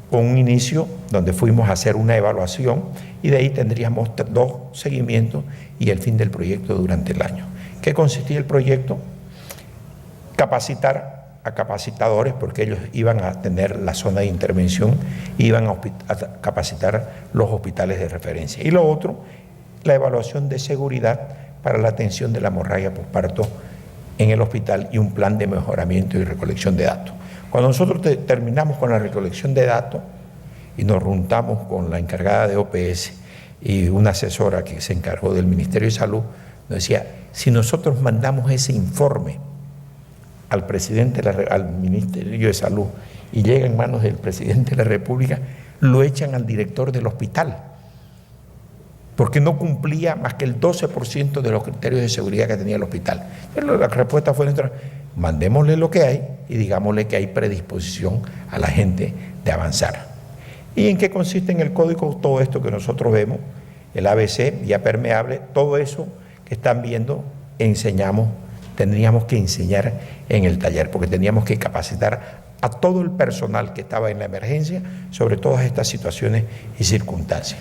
Speaker 4: con un inicio donde fuimos a hacer una evaluación y de ahí tendríamos 2 seguimientos y el fin del proyecto durante el año. ¿Qué consistía el proyecto? Capacitar a capacitadores, porque ellos iban a tener la zona de intervención, iban a capacitar los hospitales de referencia. Y lo otro, la evaluación de seguridad para la atención de la hemorragia posparto en el hospital y un plan de mejoramiento y recolección de datos. Cuando nosotros terminamos con la recolección de datos y nos juntamos con la encargada de OPS y una asesora que se encargó del Ministerio de Salud, nos decía, si nosotros mandamos ese informe al presidente, al Ministerio de Salud y llega en manos del presidente de la República, lo echan al director del hospital, porque no cumplía más que el 12% de los criterios de seguridad que tenía el hospital. Pero la respuesta fue nuestra, mandémosle lo que hay y digámosle que hay predisposición a la gente de avanzar. ¿Y en qué consiste en el código todo esto que nosotros vemos? El ABC, vía permeable, todo eso que están viendo, tendríamos que enseñar en el taller, porque teníamos que capacitar a todo el personal que estaba en la emergencia sobre todas estas situaciones y circunstancias.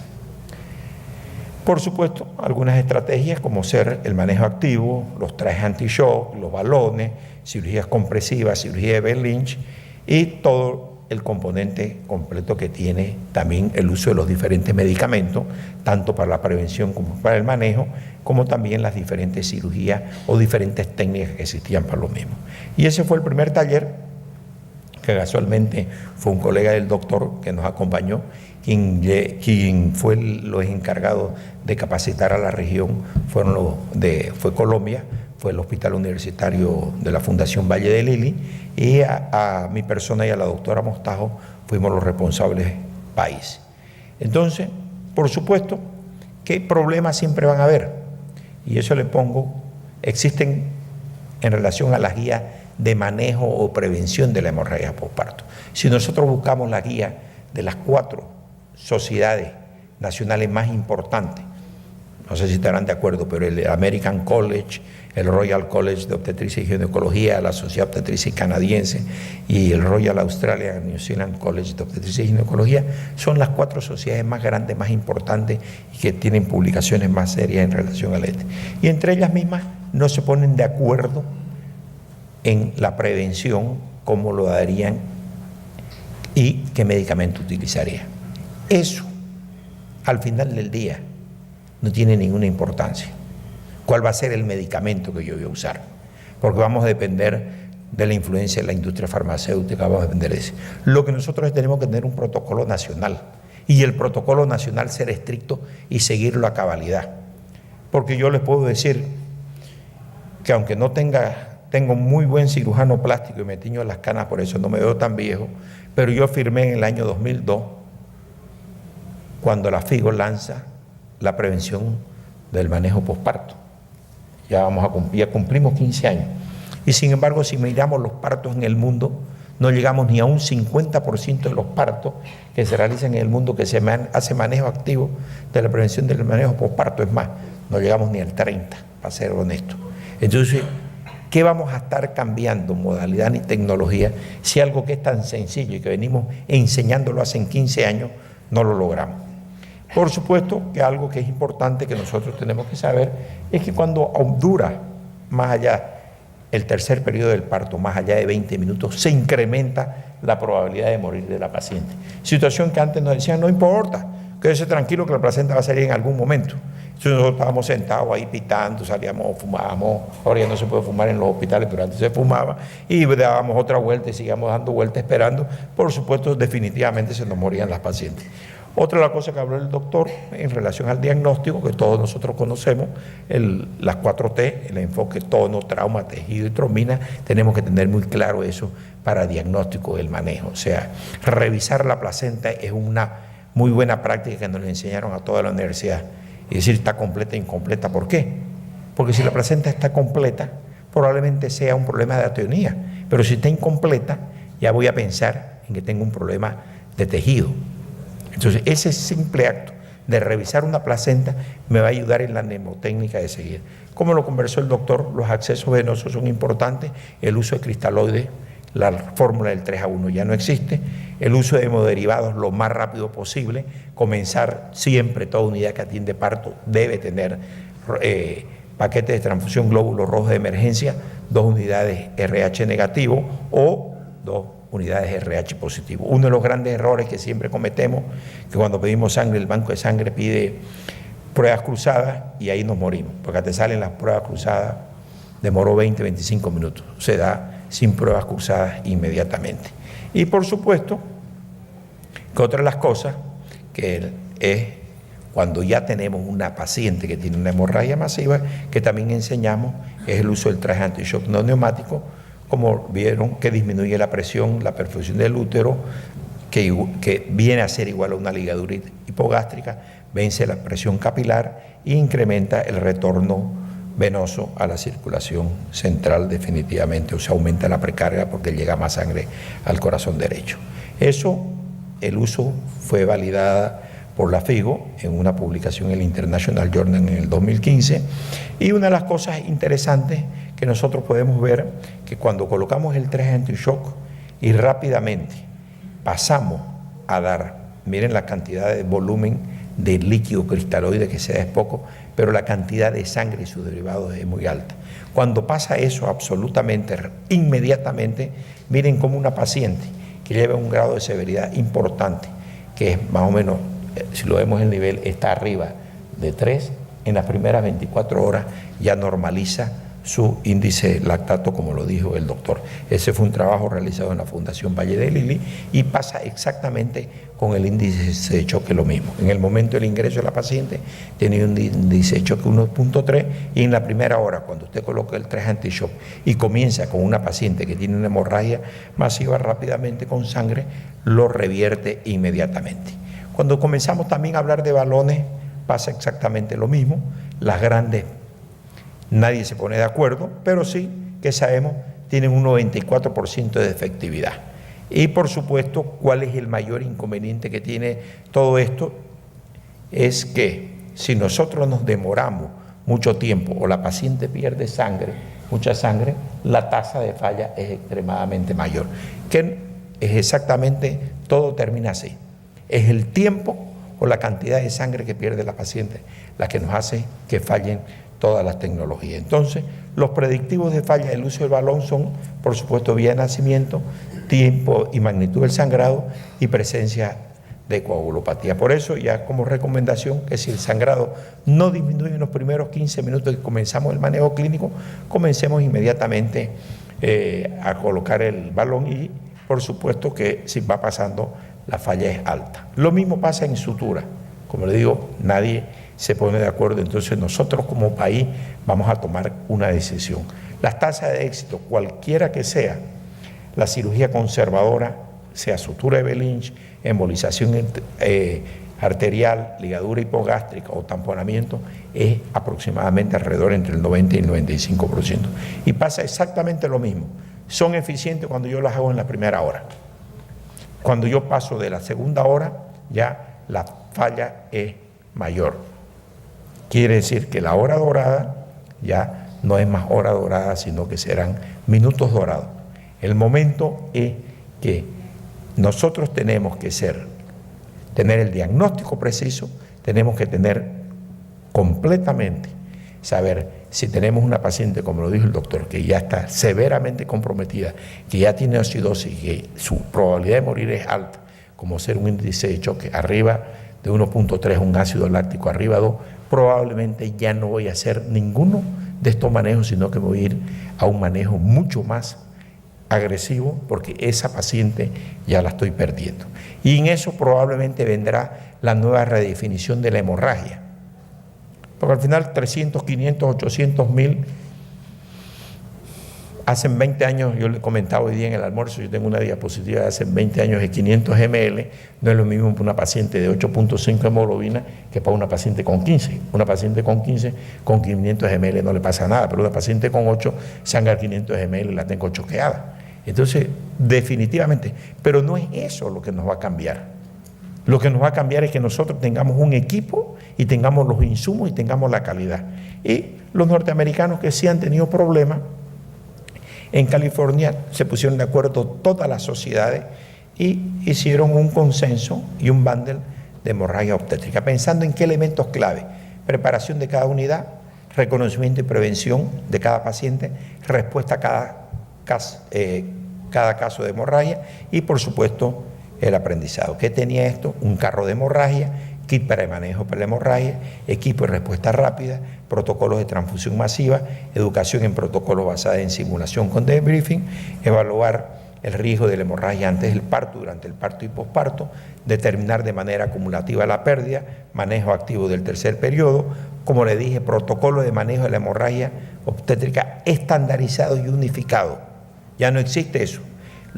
Speaker 4: Por supuesto, algunas estrategias como ser el manejo activo, los trajes anti-shock, los balones, cirugías compresivas, cirugía de Bell Lynch y todo el componente completo que tiene también el uso de los diferentes medicamentos, tanto para la prevención como para el manejo, como también las diferentes cirugías o diferentes técnicas que existían para lo mismo. Y ese fue el primer taller, que casualmente fue un colega del doctor que nos acompañó, quien fue los encargados de capacitar a la región, fue Colombia, fue el Hospital Universitario de la Fundación Valle de Lili, y a mi persona y a la doctora Mostajo fuimos los responsables país. Entonces, por supuesto, ¿qué problemas siempre van a haber? Y eso le pongo, existen en relación a las guías de manejo o prevención de la hemorragia posparto. Si nosotros buscamos la guía de las 4 sociedades nacionales más importantes, no sé si estarán de acuerdo, pero el American College, el Royal College de Obstetricia y Ginecología, la Sociedad Obstetricia Canadiense y el Royal Australian New Zealand College de Obstetricia y Ginecología, son las 4 sociedades más grandes, más importantes y que tienen publicaciones más serias en relación al este. Y entre ellas mismas no se ponen de acuerdo en la prevención, cómo lo darían y qué medicamento utilizarían. Eso, al final del día, no tiene ninguna importancia. ¿Cuál va a ser el medicamento que yo voy a usar? Porque vamos a depender de la influencia de la industria farmacéutica, vamos a depender de eso. Lo que nosotros tenemos que tener un protocolo nacional, y el protocolo nacional ser estricto y seguirlo a cabalidad. Porque yo les puedo decir que aunque no tengo muy buen cirujano plástico y me tiño las canas, por eso no me veo tan viejo, pero yo firmé en el año 2002, cuando la FIGO lanza la prevención del manejo posparto. Ya cumplimos 15 años. Y sin embargo, si miramos los partos en el mundo, no llegamos ni a un 50% de los partos que se realizan en el mundo que se hace manejo activo de la prevención del manejo posparto. Es más, no llegamos ni al 30%, para ser honesto. Entonces, ¿qué vamos a estar cambiando modalidad ni tecnología si algo que es tan sencillo y que venimos enseñándolo hace 15 años no lo logramos? Por supuesto que algo que es importante que nosotros tenemos que saber es que cuando dura más allá el tercer periodo del parto, más allá de 20 minutos, se incrementa la probabilidad de morir de la paciente. Situación que antes nos decían, no importa, quédese tranquilo que la placenta va a salir en algún momento. Entonces nosotros estábamos sentados ahí pitando, salíamos, fumábamos, ahora ya no se puede fumar en los hospitales, pero antes se fumaba, y dábamos otra vuelta y seguíamos dando vueltas esperando. Por supuesto, definitivamente se nos morían las pacientes. Otra de las cosas que habló el doctor en relación al diagnóstico, que todos nosotros conocemos, las 4T, el enfoque tono, trauma, tejido y tromina, tenemos que tener muy claro eso para diagnóstico del manejo. O sea, revisar la placenta es una muy buena práctica que nos le enseñaron a toda la universidad. Y decir, está completa e incompleta. ¿Por qué? Porque si la placenta está completa, probablemente sea un problema de atonía. Pero si está incompleta, ya voy a pensar en que tengo un problema de tejido. Entonces, ese simple acto de revisar una placenta me va a ayudar en la mnemotécnica de seguir. Como lo conversó el doctor, los accesos venosos son importantes, el uso de cristaloides, la fórmula del 3-1 ya no existe, el uso de hemoderivados lo más rápido posible, comenzar siempre, toda unidad que atiende parto debe tener paquetes de transfusión glóbulos rojos de emergencia, 2 unidades RH negativo o 2 unidades RH positivo. Uno de los grandes errores que siempre cometemos, que cuando pedimos sangre, el banco de sangre pide pruebas cruzadas y ahí nos morimos, porque te salen las pruebas cruzadas, demoró 20, 25 minutos, se da sin pruebas cruzadas inmediatamente. Y por supuesto, que otra de las cosas que es cuando ya tenemos una paciente que tiene una hemorragia masiva, que también enseñamos, es el uso del traje anti-shock no neumático, como vieron, que disminuye la presión, la perfusión del útero, que viene a ser igual a una ligadura hipogástrica, vence la presión capilar e incrementa el retorno venoso a la circulación central definitivamente, o sea, aumenta la precarga porque llega más sangre al corazón derecho. Eso, el uso fue validada por la FIGO en una publicación en el International Journal en el 2015, y una de las cosas interesantes que nosotros podemos ver, que cuando colocamos el traje anti-shock y rápidamente pasamos a dar, miren la cantidad de volumen de líquido cristaloide que se da es poco, pero la cantidad de sangre y sus derivados es muy alta. Cuando pasa eso absolutamente, inmediatamente, miren cómo una paciente que lleva un grado de severidad importante, que es más o menos, si lo vemos el nivel, está arriba de 3, en las primeras 24 horas ya normaliza su índice lactato, como lo dijo el doctor. Ese fue un trabajo realizado en la Fundación Valle de Lili y pasa exactamente con el índice de choque lo mismo. En el momento del ingreso de la paciente tiene un índice de choque 1.3 y en la primera hora, cuando usted coloca el traje anti-shock y comienza con una paciente que tiene una hemorragia masiva rápidamente con sangre, lo revierte inmediatamente. Cuando comenzamos también a hablar de balones, pasa exactamente lo mismo. Las grandes, nadie se pone de acuerdo, pero sí que sabemos tienen un 94% de efectividad. Y por supuesto, ¿cuál es el mayor inconveniente que tiene todo esto? Es que si nosotros nos demoramos mucho tiempo o la paciente pierde sangre, mucha sangre, la tasa de falla es extremadamente mayor. Que es exactamente, todo termina así. Es el tiempo o la cantidad de sangre que pierde la paciente la que nos hace que fallen todas las tecnologías. Entonces, los predictivos de falla del uso del balón son, por supuesto, vía de nacimiento, tiempo y magnitud del sangrado y presencia de coagulopatía. Por eso, ya como recomendación, que si el sangrado no disminuye en los primeros 15 minutos que comenzamos el manejo clínico, comencemos inmediatamente a colocar el balón y, por supuesto, que si va pasando, la falla es alta. Lo mismo pasa en sutura. Como le digo, nadie se pone de acuerdo, entonces nosotros como país vamos a tomar una decisión. Las tasas de éxito, cualquiera que sea, la cirugía conservadora, sea sutura de Behling, embolización arterial, ligadura hipogástrica o tamponamiento, es aproximadamente alrededor entre el 90 y el 95%. Y pasa exactamente lo mismo. Son eficientes cuando yo las hago en la primera hora. Cuando yo paso de la segunda hora, ya la falla es mayor. Quiere decir que la hora dorada ya no es más hora dorada, sino que serán minutos dorados. El momento es que nosotros tenemos que tener el diagnóstico preciso, tenemos que tener completamente, saber si tenemos una paciente, como lo dijo el doctor, que ya está severamente comprometida, que ya tiene acidosis, que su probabilidad de morir es alta, como ser un índice de choque arriba de 1.3, un ácido láctico arriba de 2, probablemente ya no voy a hacer ninguno de estos manejos, sino que voy a ir a un manejo mucho más agresivo, porque esa paciente ya la estoy perdiendo. Y en eso probablemente vendrá la nueva redefinición de la hemorragia. Porque al final 300, 500, 800 mil, hace 20 años, yo le comentaba hoy día en el almuerzo, yo tengo una diapositiva de hace 20 años de 500 ml, no es lo mismo para una paciente de 8.5 hemoglobina que para una paciente con 15. Una paciente con 15, con 500 ml no le pasa nada, pero una paciente con 8, sangra 500 ml la tengo choqueada. Entonces, definitivamente, pero no es eso lo que nos va a cambiar. Lo que nos va a cambiar es que nosotros tengamos un equipo y tengamos los insumos y tengamos la calidad. Y los norteamericanos que sí han tenido problemas En California se pusieron de acuerdo todas las sociedades y hicieron un consenso y un bundle de hemorragia obstétrica, pensando en qué elementos clave: preparación de cada unidad, reconocimiento y prevención de cada paciente, respuesta a cada caso de hemorragia y, por supuesto, el aprendizado. ¿Qué tenía esto? Un carro de hemorragia, kit para el manejo para la hemorragia, equipo de respuesta rápida, protocolos de transfusión masiva, educación en protocolos basada en simulación con debriefing, evaluar el riesgo de la hemorragia antes del parto, durante el parto y posparto, determinar de manera acumulativa la pérdida, manejo activo del tercer periodo, como le dije, protocolo de manejo de la hemorragia obstétrica estandarizado y unificado. Ya no existe eso.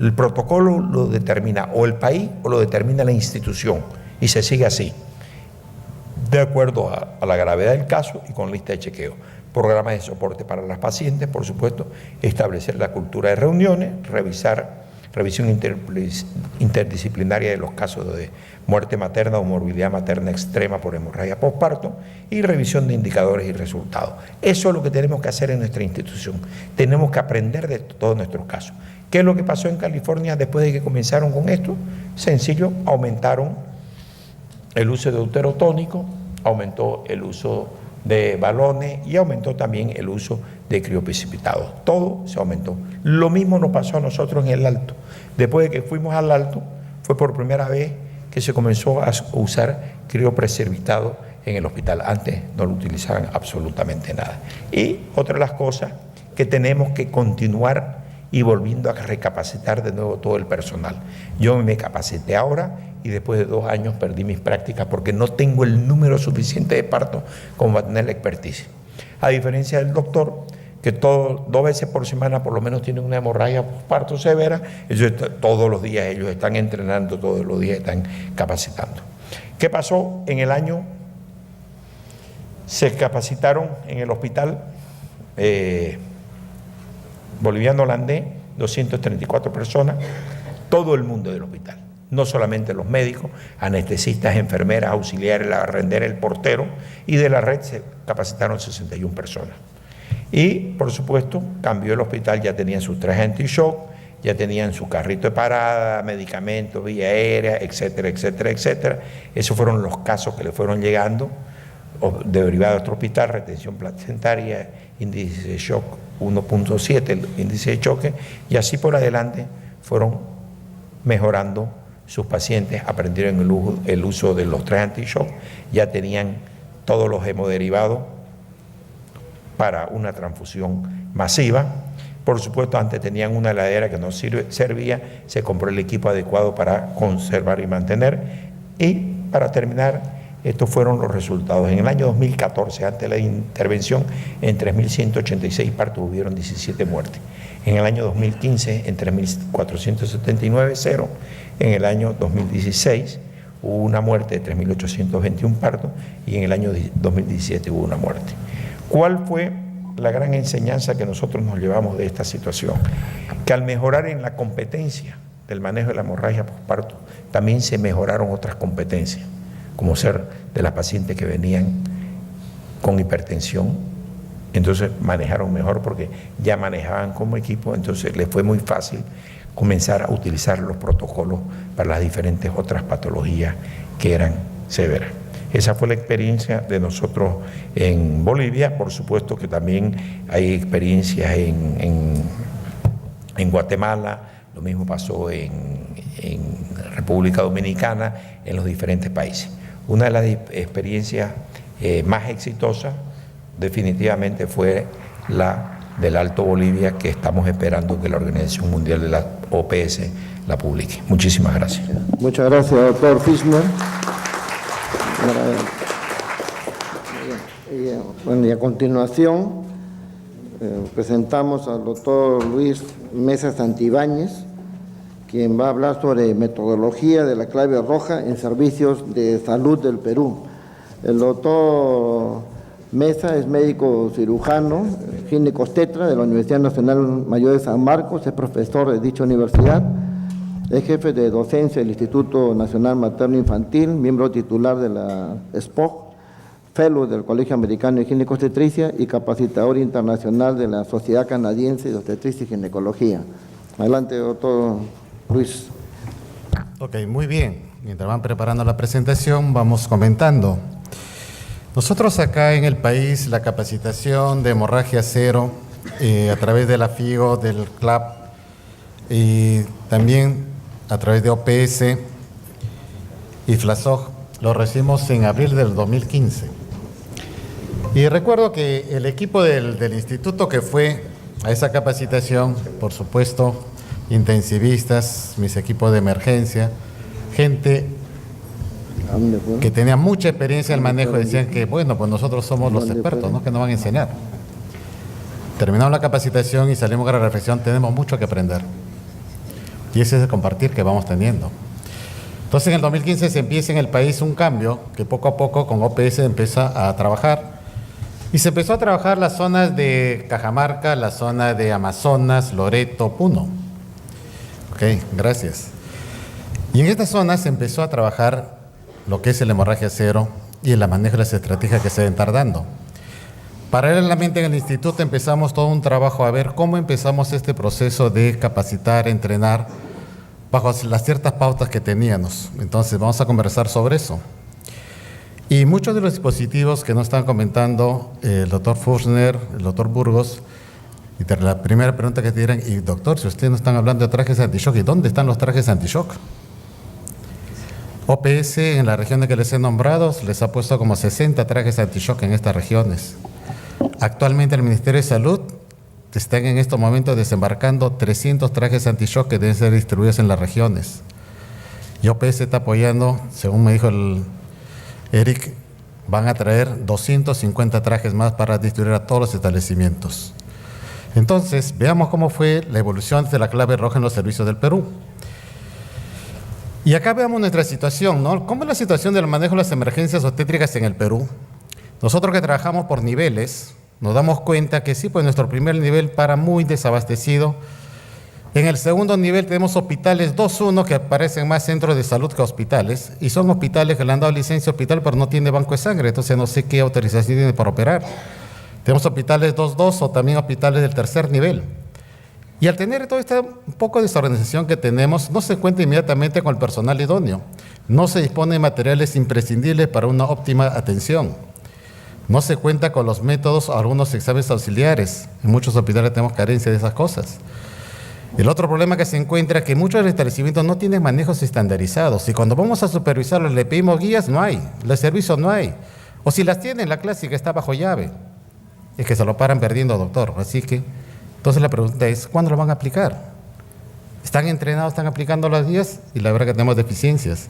Speaker 4: El protocolo lo determina o el país o lo determina la institución y se sigue así, de acuerdo a la gravedad del caso y con lista de chequeo. Programas de soporte para las pacientes, por supuesto, establecer la cultura de reuniones, revisión interdisciplinaria de los casos de muerte materna o morbilidad materna extrema por hemorragia postparto y revisión de indicadores y resultados. Eso es lo que tenemos que hacer en nuestra institución. Tenemos que aprender de todos nuestros casos. ¿Qué es lo que pasó en California después de que comenzaron con esto? Sencillo, aumentaron el uso de útero tónico, aumentó el uso de balones y aumentó también el uso de crioprecipitados. Todo se aumentó. Lo mismo nos pasó a nosotros en el Alto. Después de que fuimos al Alto, fue por primera vez que se comenzó a usar crioprecipitado en el hospital. Antes no lo utilizaban absolutamente nada. Y otra de las cosas que tenemos que continuar y volviendo a recapacitar de nuevo todo el personal. Yo me capacité ahora y después de 2 años perdí mis prácticas porque no tengo el número suficiente de partos como para tener la experticia. A diferencia del doctor, que 2 veces por semana por lo menos tiene una hemorragia postparto severa, todos los días ellos están entrenando, todos los días están capacitando. ¿Qué pasó? En el año se capacitaron en el hospital boliviano holandés 234 personas, todo el mundo del hospital, no solamente los médicos, anestesistas, enfermeras, auxiliares, la barrendera, el portero, y de la red se capacitaron 61 personas. Y, por supuesto, cambió el hospital, ya tenían sus trajes anti-shock, ya tenían su carrito de parada, medicamentos, vía aérea, etcétera, etcétera, etcétera. Esos fueron los casos que le fueron llegando, derivado de otro hospital, retención placentaria, índice de shock 1.7, el índice de choque, y así por adelante fueron mejorando sus pacientes, aprendieron el uso de los trajes anti-shock, ya tenían todos los hemoderivados para una transfusión masiva. Por supuesto, antes tenían una heladera que no servía, se compró el equipo adecuado para conservar y mantener. Y para terminar, estos fueron los resultados. En el año 2014, antes de la intervención, en 3.186 partos hubieron 17 muertes. En el año 2015, en 3.479, 0. En el año 2016 hubo una muerte de 3.821 partos y en el año 2017 hubo una muerte. ¿Cuál fue la gran enseñanza que nosotros nos llevamos de esta situación? Que al mejorar en la competencia del manejo de la hemorragia postparto, también se mejoraron otras competencias, como ser de las pacientes que venían con hipertensión, entonces manejaron mejor porque ya manejaban como equipo, entonces les fue muy fácil comenzar a utilizar los protocolos para las diferentes otras patologías que eran severas. Esa fue la experiencia de nosotros en Bolivia. Por supuesto que también hay experiencias en Guatemala, lo mismo pasó en República Dominicana, en los diferentes países. Una de las experiencias más exitosas definitivamente fue la del Alto Bolivia, que estamos esperando que la Organización Mundial de la OPS la publique. Muchísimas gracias.
Speaker 2: Muchas gracias, doctor Fischner. Y a continuación presentamos al doctor Luis Mesa Santibáñez, quien va a hablar sobre metodología de la clave roja en servicios de salud del Perú. El doctor Mesa es médico cirujano, ginecobstetra de la Universidad Nacional Mayor de San Marcos, es profesor de dicha universidad, es jefe de docencia del Instituto Nacional Materno Infantil, miembro titular de la SPOG, fellow del Colegio Americano de Gineco-Obstetricia y capacitador internacional de la Sociedad Canadiense de Obstetricia y Ginecología. Adelante, doctor Luis.
Speaker 5: Ok, muy bien. Mientras van preparando la presentación, vamos comentando. Nosotros acá en el país, la capacitación de hemorragia cero, a través de la FIGO, del CLAP, y también a través de OPS y FLASOG, lo recibimos en abril del 2015. Y recuerdo que el equipo del instituto que fue a esa capacitación, por supuesto, intensivistas, mis equipos de emergencia, gente que tenía mucha experiencia en el manejo, decían que, bueno, pues nosotros somos los expertos, ¿no?, que nos van a enseñar. Terminamos la capacitación y salimos a la reflexión, tenemos mucho que aprender. Y ese es el compartir que vamos teniendo. Entonces, en el 2015 se empieza en el país un cambio que poco a poco con OPS empieza a trabajar. Y se empezó a trabajar las zonas de Cajamarca, la zona de Amazonas, Loreto, Puno. Ok, gracias. Y en estas zonas se empezó a trabajar lo que es el hemorragia cero y el manejo de las estrategias que se deben estar dando. Paralelamente en el instituto empezamos todo un trabajo a ver cómo empezamos este proceso de capacitar, entrenar, bajo las ciertas pautas que teníamos. Entonces vamos a conversar sobre eso. Y muchos de los dispositivos que nos están comentando el doctor Furchner, el doctor Burgos, y la primera pregunta que te dirán, y doctor, si ustedes no están hablando de trajes anti-shock, ¿y dónde están los trajes anti-shock? OPS, en las regiones que les he nombrado, les ha puesto como 60 trajes anti-shock en estas regiones. Actualmente el Ministerio de Salud están en estos momentos desembarcando 300 trajes anti-shock que deben ser distribuidos en las regiones. Y OPS está apoyando, según me dijo el Eric, van a traer 250 trajes más para distribuir a todos los establecimientos. Entonces, veamos cómo fue la evolución de la clave roja en los servicios del Perú. Y acá veamos nuestra situación, ¿no? ¿Cómo es la situación del manejo de las emergencias obstétricas en el Perú? Nosotros que trabajamos por niveles, nos damos cuenta que sí, pues nuestro primer nivel para muy desabastecido. En el segundo nivel tenemos hospitales 2-1 que aparecen más centros de salud que hospitales, y son hospitales que le han dado licencia hospital pero no tiene banco de sangre, entonces no sé qué autorización tiene para operar. Tenemos hospitales 2-2 o también hospitales del tercer nivel. Y al tener toda esta un poco de desorganización que tenemos, no se cuenta inmediatamente con el personal idóneo. No se dispone de materiales imprescindibles para una óptima atención. No se cuenta con los métodos o algunos exámenes auxiliares. En muchos hospitales tenemos carencia de esas cosas. El otro problema que se encuentra es que muchos establecimientos no tienen manejos estandarizados. Y cuando vamos a supervisarlos, le pedimos guías, no hay. Los servicios no hay. O si las tienen, la clásica está bajo llave. Es que se lo paran perdiendo, doctor. Así que, entonces la pregunta es, ¿cuándo lo van a aplicar? ¿Están entrenados, están aplicando las guías? Y la verdad que tenemos deficiencias.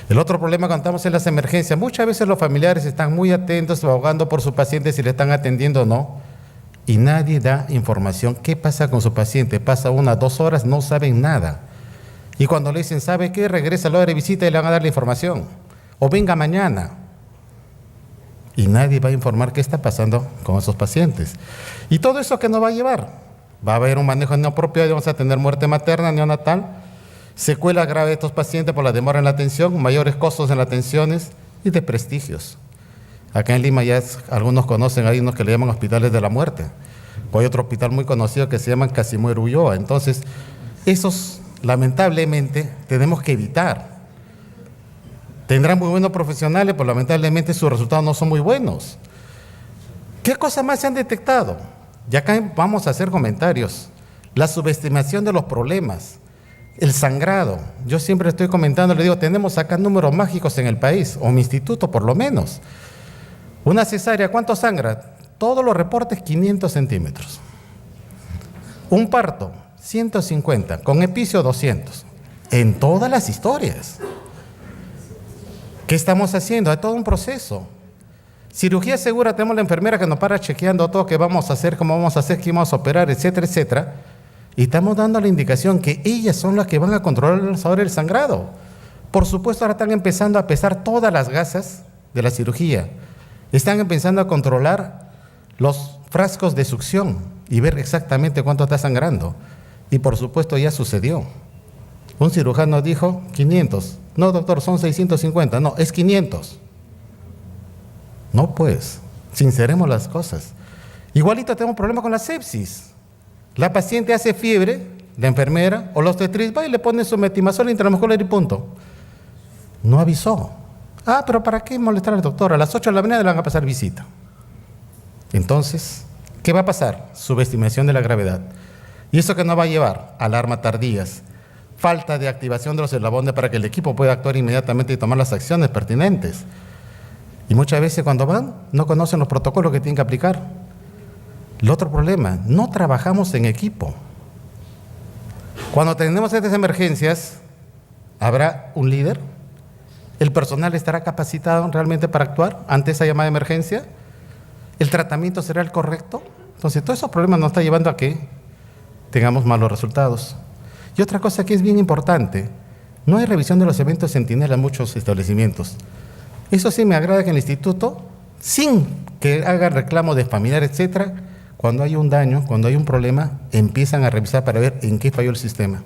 Speaker 5: El otro problema cuando estamos en las emergencias, muchas veces los familiares están muy atentos, abogando por su paciente si le están atendiendo o no, y nadie da información. ¿Qué pasa con su paciente? Pasa 1 o 2 horas, no saben nada. Y cuando le dicen, ¿sabe qué? Regresa a la hora de visita y le van a dar la información. O venga mañana. Y nadie va a informar qué está pasando con esos pacientes. ¿Y todo eso qué nos va a llevar? Va a haber un manejo inapropiado, vamos a tener muerte materna, neonatal, secuelas graves de estos pacientes por la demora en la atención, mayores costos en las atenciones y desprestigios. Acá en Lima ya algunos conocen, hay unos que le llaman hospitales de la muerte. O hay otro hospital muy conocido que se llama Casimiro Ulloa. Entonces, esos lamentablemente tenemos que evitar. Tendrán muy buenos profesionales, pero lamentablemente sus resultados no son muy buenos. ¿Qué cosas más se han detectado? Y acá vamos a hacer comentarios. La subestimación de los problemas, el sangrado. Yo siempre estoy comentando, le digo, tenemos acá números mágicos en el país, o mi instituto por lo menos. Una cesárea, ¿cuánto sangra? Todos los reportes 500 centímetros. Un parto, 150, con epicio 200. En todas las historias. ¿Qué estamos haciendo? Hay todo un proceso. Cirugía segura, tenemos la enfermera que nos para chequeando todo, qué vamos a hacer, cómo vamos a hacer, qué vamos a operar, etcétera, etcétera. Y estamos dando la indicación que ellas son las que van a controlar sobre el sangrado. Por supuesto, ahora están empezando a pesar todas las gasas de la cirugía. Están empezando a controlar los frascos de succión y ver exactamente cuánto está sangrando. Y por supuesto ya sucedió. Un cirujano dijo 500. No, doctor, son 650. No, es 500. No, pues, sinceremos las cosas. Igualito tenemos problemas con la sepsis. La paciente hace fiebre, la enfermera o la obstetriz va y le pone su metimazol intramuscular y punto. No avisó. Ah, pero ¿para qué molestar al doctor? A las 8 de la mañana le van a pasar visita. Entonces, ¿qué va a pasar? Subestimación de la gravedad. ¿Y eso que nos va a llevar? Alarma tardías, falta de activación de los eslabones para que el equipo pueda actuar inmediatamente y tomar las acciones pertinentes. Y muchas veces cuando van, no conocen los protocolos que tienen que aplicar. El otro problema, no trabajamos en equipo. Cuando tenemos estas emergencias, ¿habrá un líder? ¿El personal estará capacitado realmente para actuar ante esa llamada de emergencia? ¿El tratamiento será el correcto? Entonces, todos esos problemas nos están llevando a que tengamos malos resultados. Y otra cosa que es bien importante, no hay revisión de los eventos centinela en muchos establecimientos. Eso sí me agrada que en el instituto, sin que hagan reclamo de familiar, etcétera, cuando hay un daño, cuando hay un problema, empiezan a revisar para ver en qué falló el sistema.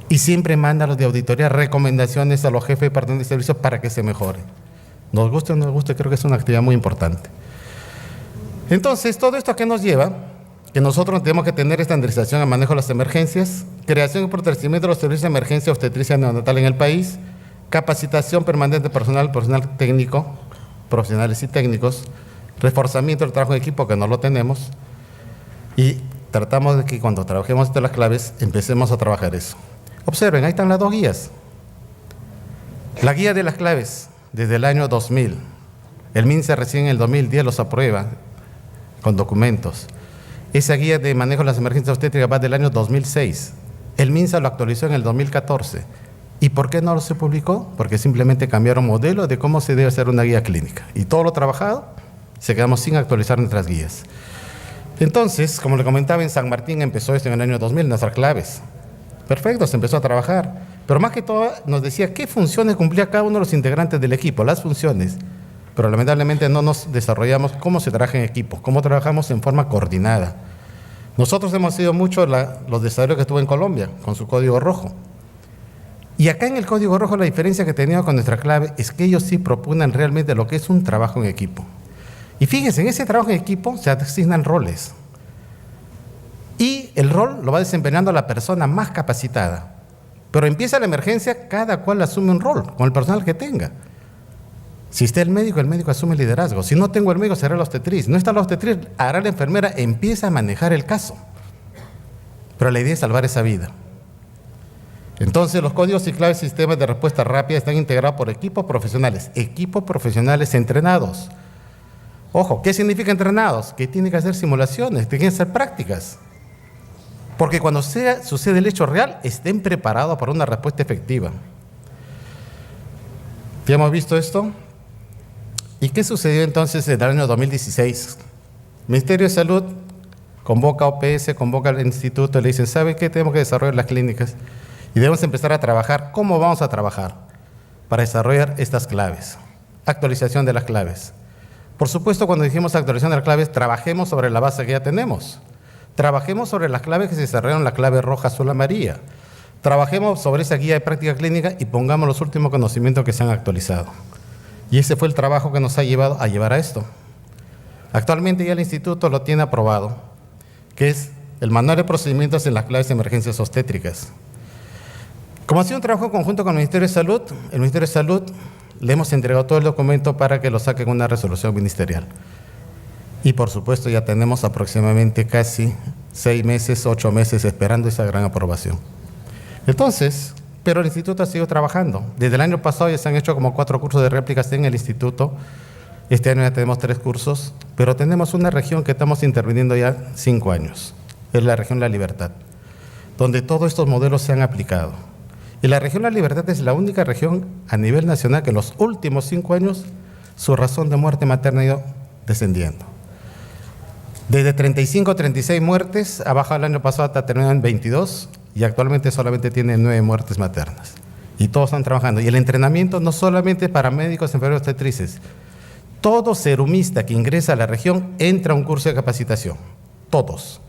Speaker 5: Y siempre mandan a los de auditoría recomendaciones a los jefes de departamento de servicios para que se mejore. Nos guste o no nos guste, creo que es una actividad muy importante. Entonces, todo esto a qué nos lleva, que nosotros tenemos que tener estandarización al manejo de las emergencias, creación y fortalecimiento de los servicios de emergencia obstetricia neonatal en el país, capacitación permanente personal técnico, profesionales y técnicos, reforzamiento del trabajo en equipo, que no lo tenemos, y tratamos de que cuando trabajemos de las claves, empecemos a trabajar eso. Observen, ahí están las dos guías. La guía de las claves, desde el año 2000. El MINSA recién en el 2010 los aprueba con documentos. Esa guía de manejo de las emergencias obstétricas va del año 2006. El MINSA lo actualizó en el 2014. ¿Y por qué no se publicó? Porque simplemente cambiaron modelo de cómo se debe hacer una guía clínica. Y todo lo trabajado, se quedamos sin actualizar nuestras guías. Entonces, como le comentaba, en San Martín empezó esto en el año 2000, nuestras claves. Perfecto, se empezó a trabajar. Pero más que todo nos decía qué funciones cumplía cada uno de los integrantes del equipo, las funciones. Pero lamentablemente no nos desarrollamos cómo se trabaja en equipo, cómo trabajamos en forma coordinada. Nosotros hemos sido mucho los desarrollos que estuvo en Colombia, con su código rojo. Y acá en el código rojo la diferencia que tenía con nuestra clave es que ellos sí proponen realmente lo que es un trabajo en equipo. Y fíjense, en ese trabajo en equipo se asignan roles. Y el rol lo va desempeñando la persona más capacitada. Pero empieza la emergencia, cada cual asume un rol, con el personal que tenga. Si está el médico asume el liderazgo. Si no tengo el médico, será la obstetriz. No está la obstetriz, hará la enfermera, empieza a manejar el caso. Pero la idea es salvar esa vida. Entonces, los códigos y claves de sistemas de respuesta rápida están integrados por equipos profesionales entrenados. Ojo, ¿qué significa entrenados? Que tienen que hacer simulaciones, tienen que hacer prácticas. Porque cuando sucede el hecho real, estén preparados para una respuesta efectiva. ¿Ya hemos visto esto? ¿Y qué sucedió entonces en el año 2016? El Ministerio de Salud convoca a OPS, convoca al instituto, le dicen, ¿sabe qué? Tenemos que desarrollar las clínicas y debemos empezar a trabajar. ¿Cómo vamos a trabajar? Para desarrollar estas claves. Actualización de las claves. Por supuesto, cuando dijimos actualización de las claves, trabajemos sobre la base que ya tenemos. Trabajemos sobre las claves que se desarrollaron, la clave roja, azul, amarilla. Trabajemos sobre esa guía de práctica clínica y pongamos los últimos conocimientos que se han actualizado. Y ese fue el trabajo que nos ha llevado a llevar a esto. Actualmente ya el instituto lo tiene aprobado, que es el manual de procedimientos en las claves de emergencias obstétricas. Como ha sido un trabajo conjunto con el Ministerio de Salud, el Ministerio de Salud le hemos entregado todo el documento para que lo saquen una resolución ministerial. Y por supuesto ya tenemos aproximadamente casi 6 meses, 8 meses esperando esa gran aprobación. Entonces, pero el instituto ha seguido trabajando. Desde el año pasado ya se han hecho como 4 cursos de réplicas en el instituto. Este año ya tenemos 3 cursos, pero tenemos una región que estamos interviniendo ya 5 años. Es la región La Libertad, donde todos estos modelos se han aplicado. Y la región La Libertad es la única región a nivel nacional que en los últimos 5 años su razón de muerte materna ha ido descendiendo. Desde 35 a 36 muertes, ha bajado el año pasado hasta terminar en 22 y actualmente solamente tiene 9 muertes maternas. Y todos están trabajando. Y el entrenamiento no solamente para médicos, enfermeros, obstetrices. Todo serumista que ingresa a la región entra a un curso de capacitación. Todos.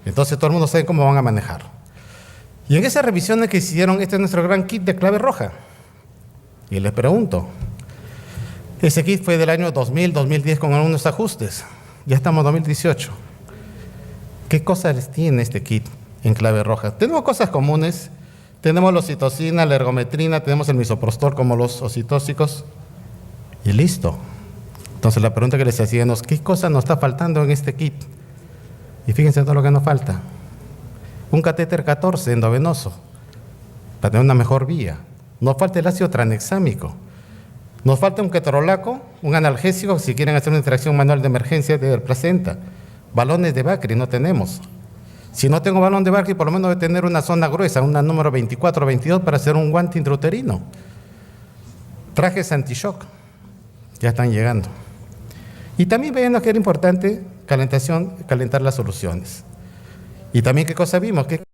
Speaker 5: Entonces todo el mundo sabe cómo van a manejar. Y en esas revisiones que hicieron, este es nuestro gran kit de clave roja. Y les pregunto, Ese kit fue del año 2000, 2010 con algunos ajustes. Ya estamos en 2018. ¿Qué cosas tiene este kit en clave roja? Tenemos cosas comunes. Tenemos la oxitocina, la ergometrina, tenemos el misoprostol como los oxitóxicos y listo. Entonces la pregunta que les hacíamos, ¿qué cosa nos está faltando en este kit? Y fíjense todo lo que nos falta. Un catéter 14 endovenoso para tener una mejor vía. Nos falta el ácido tranexámico. Nos falta un ketorolaco, un analgésico si quieren hacer una interacción manual de emergencia de placenta. Balones de Bakri no tenemos. Si no tengo balón de Bakri, por lo menos debe tener una zona gruesa, una número 24 o 22 para hacer un guante intrauterino. Trajes anti-shock, ya están llegando. Y también vean que era importante calentar las soluciones. Y también, ¿qué cosa vimos? Que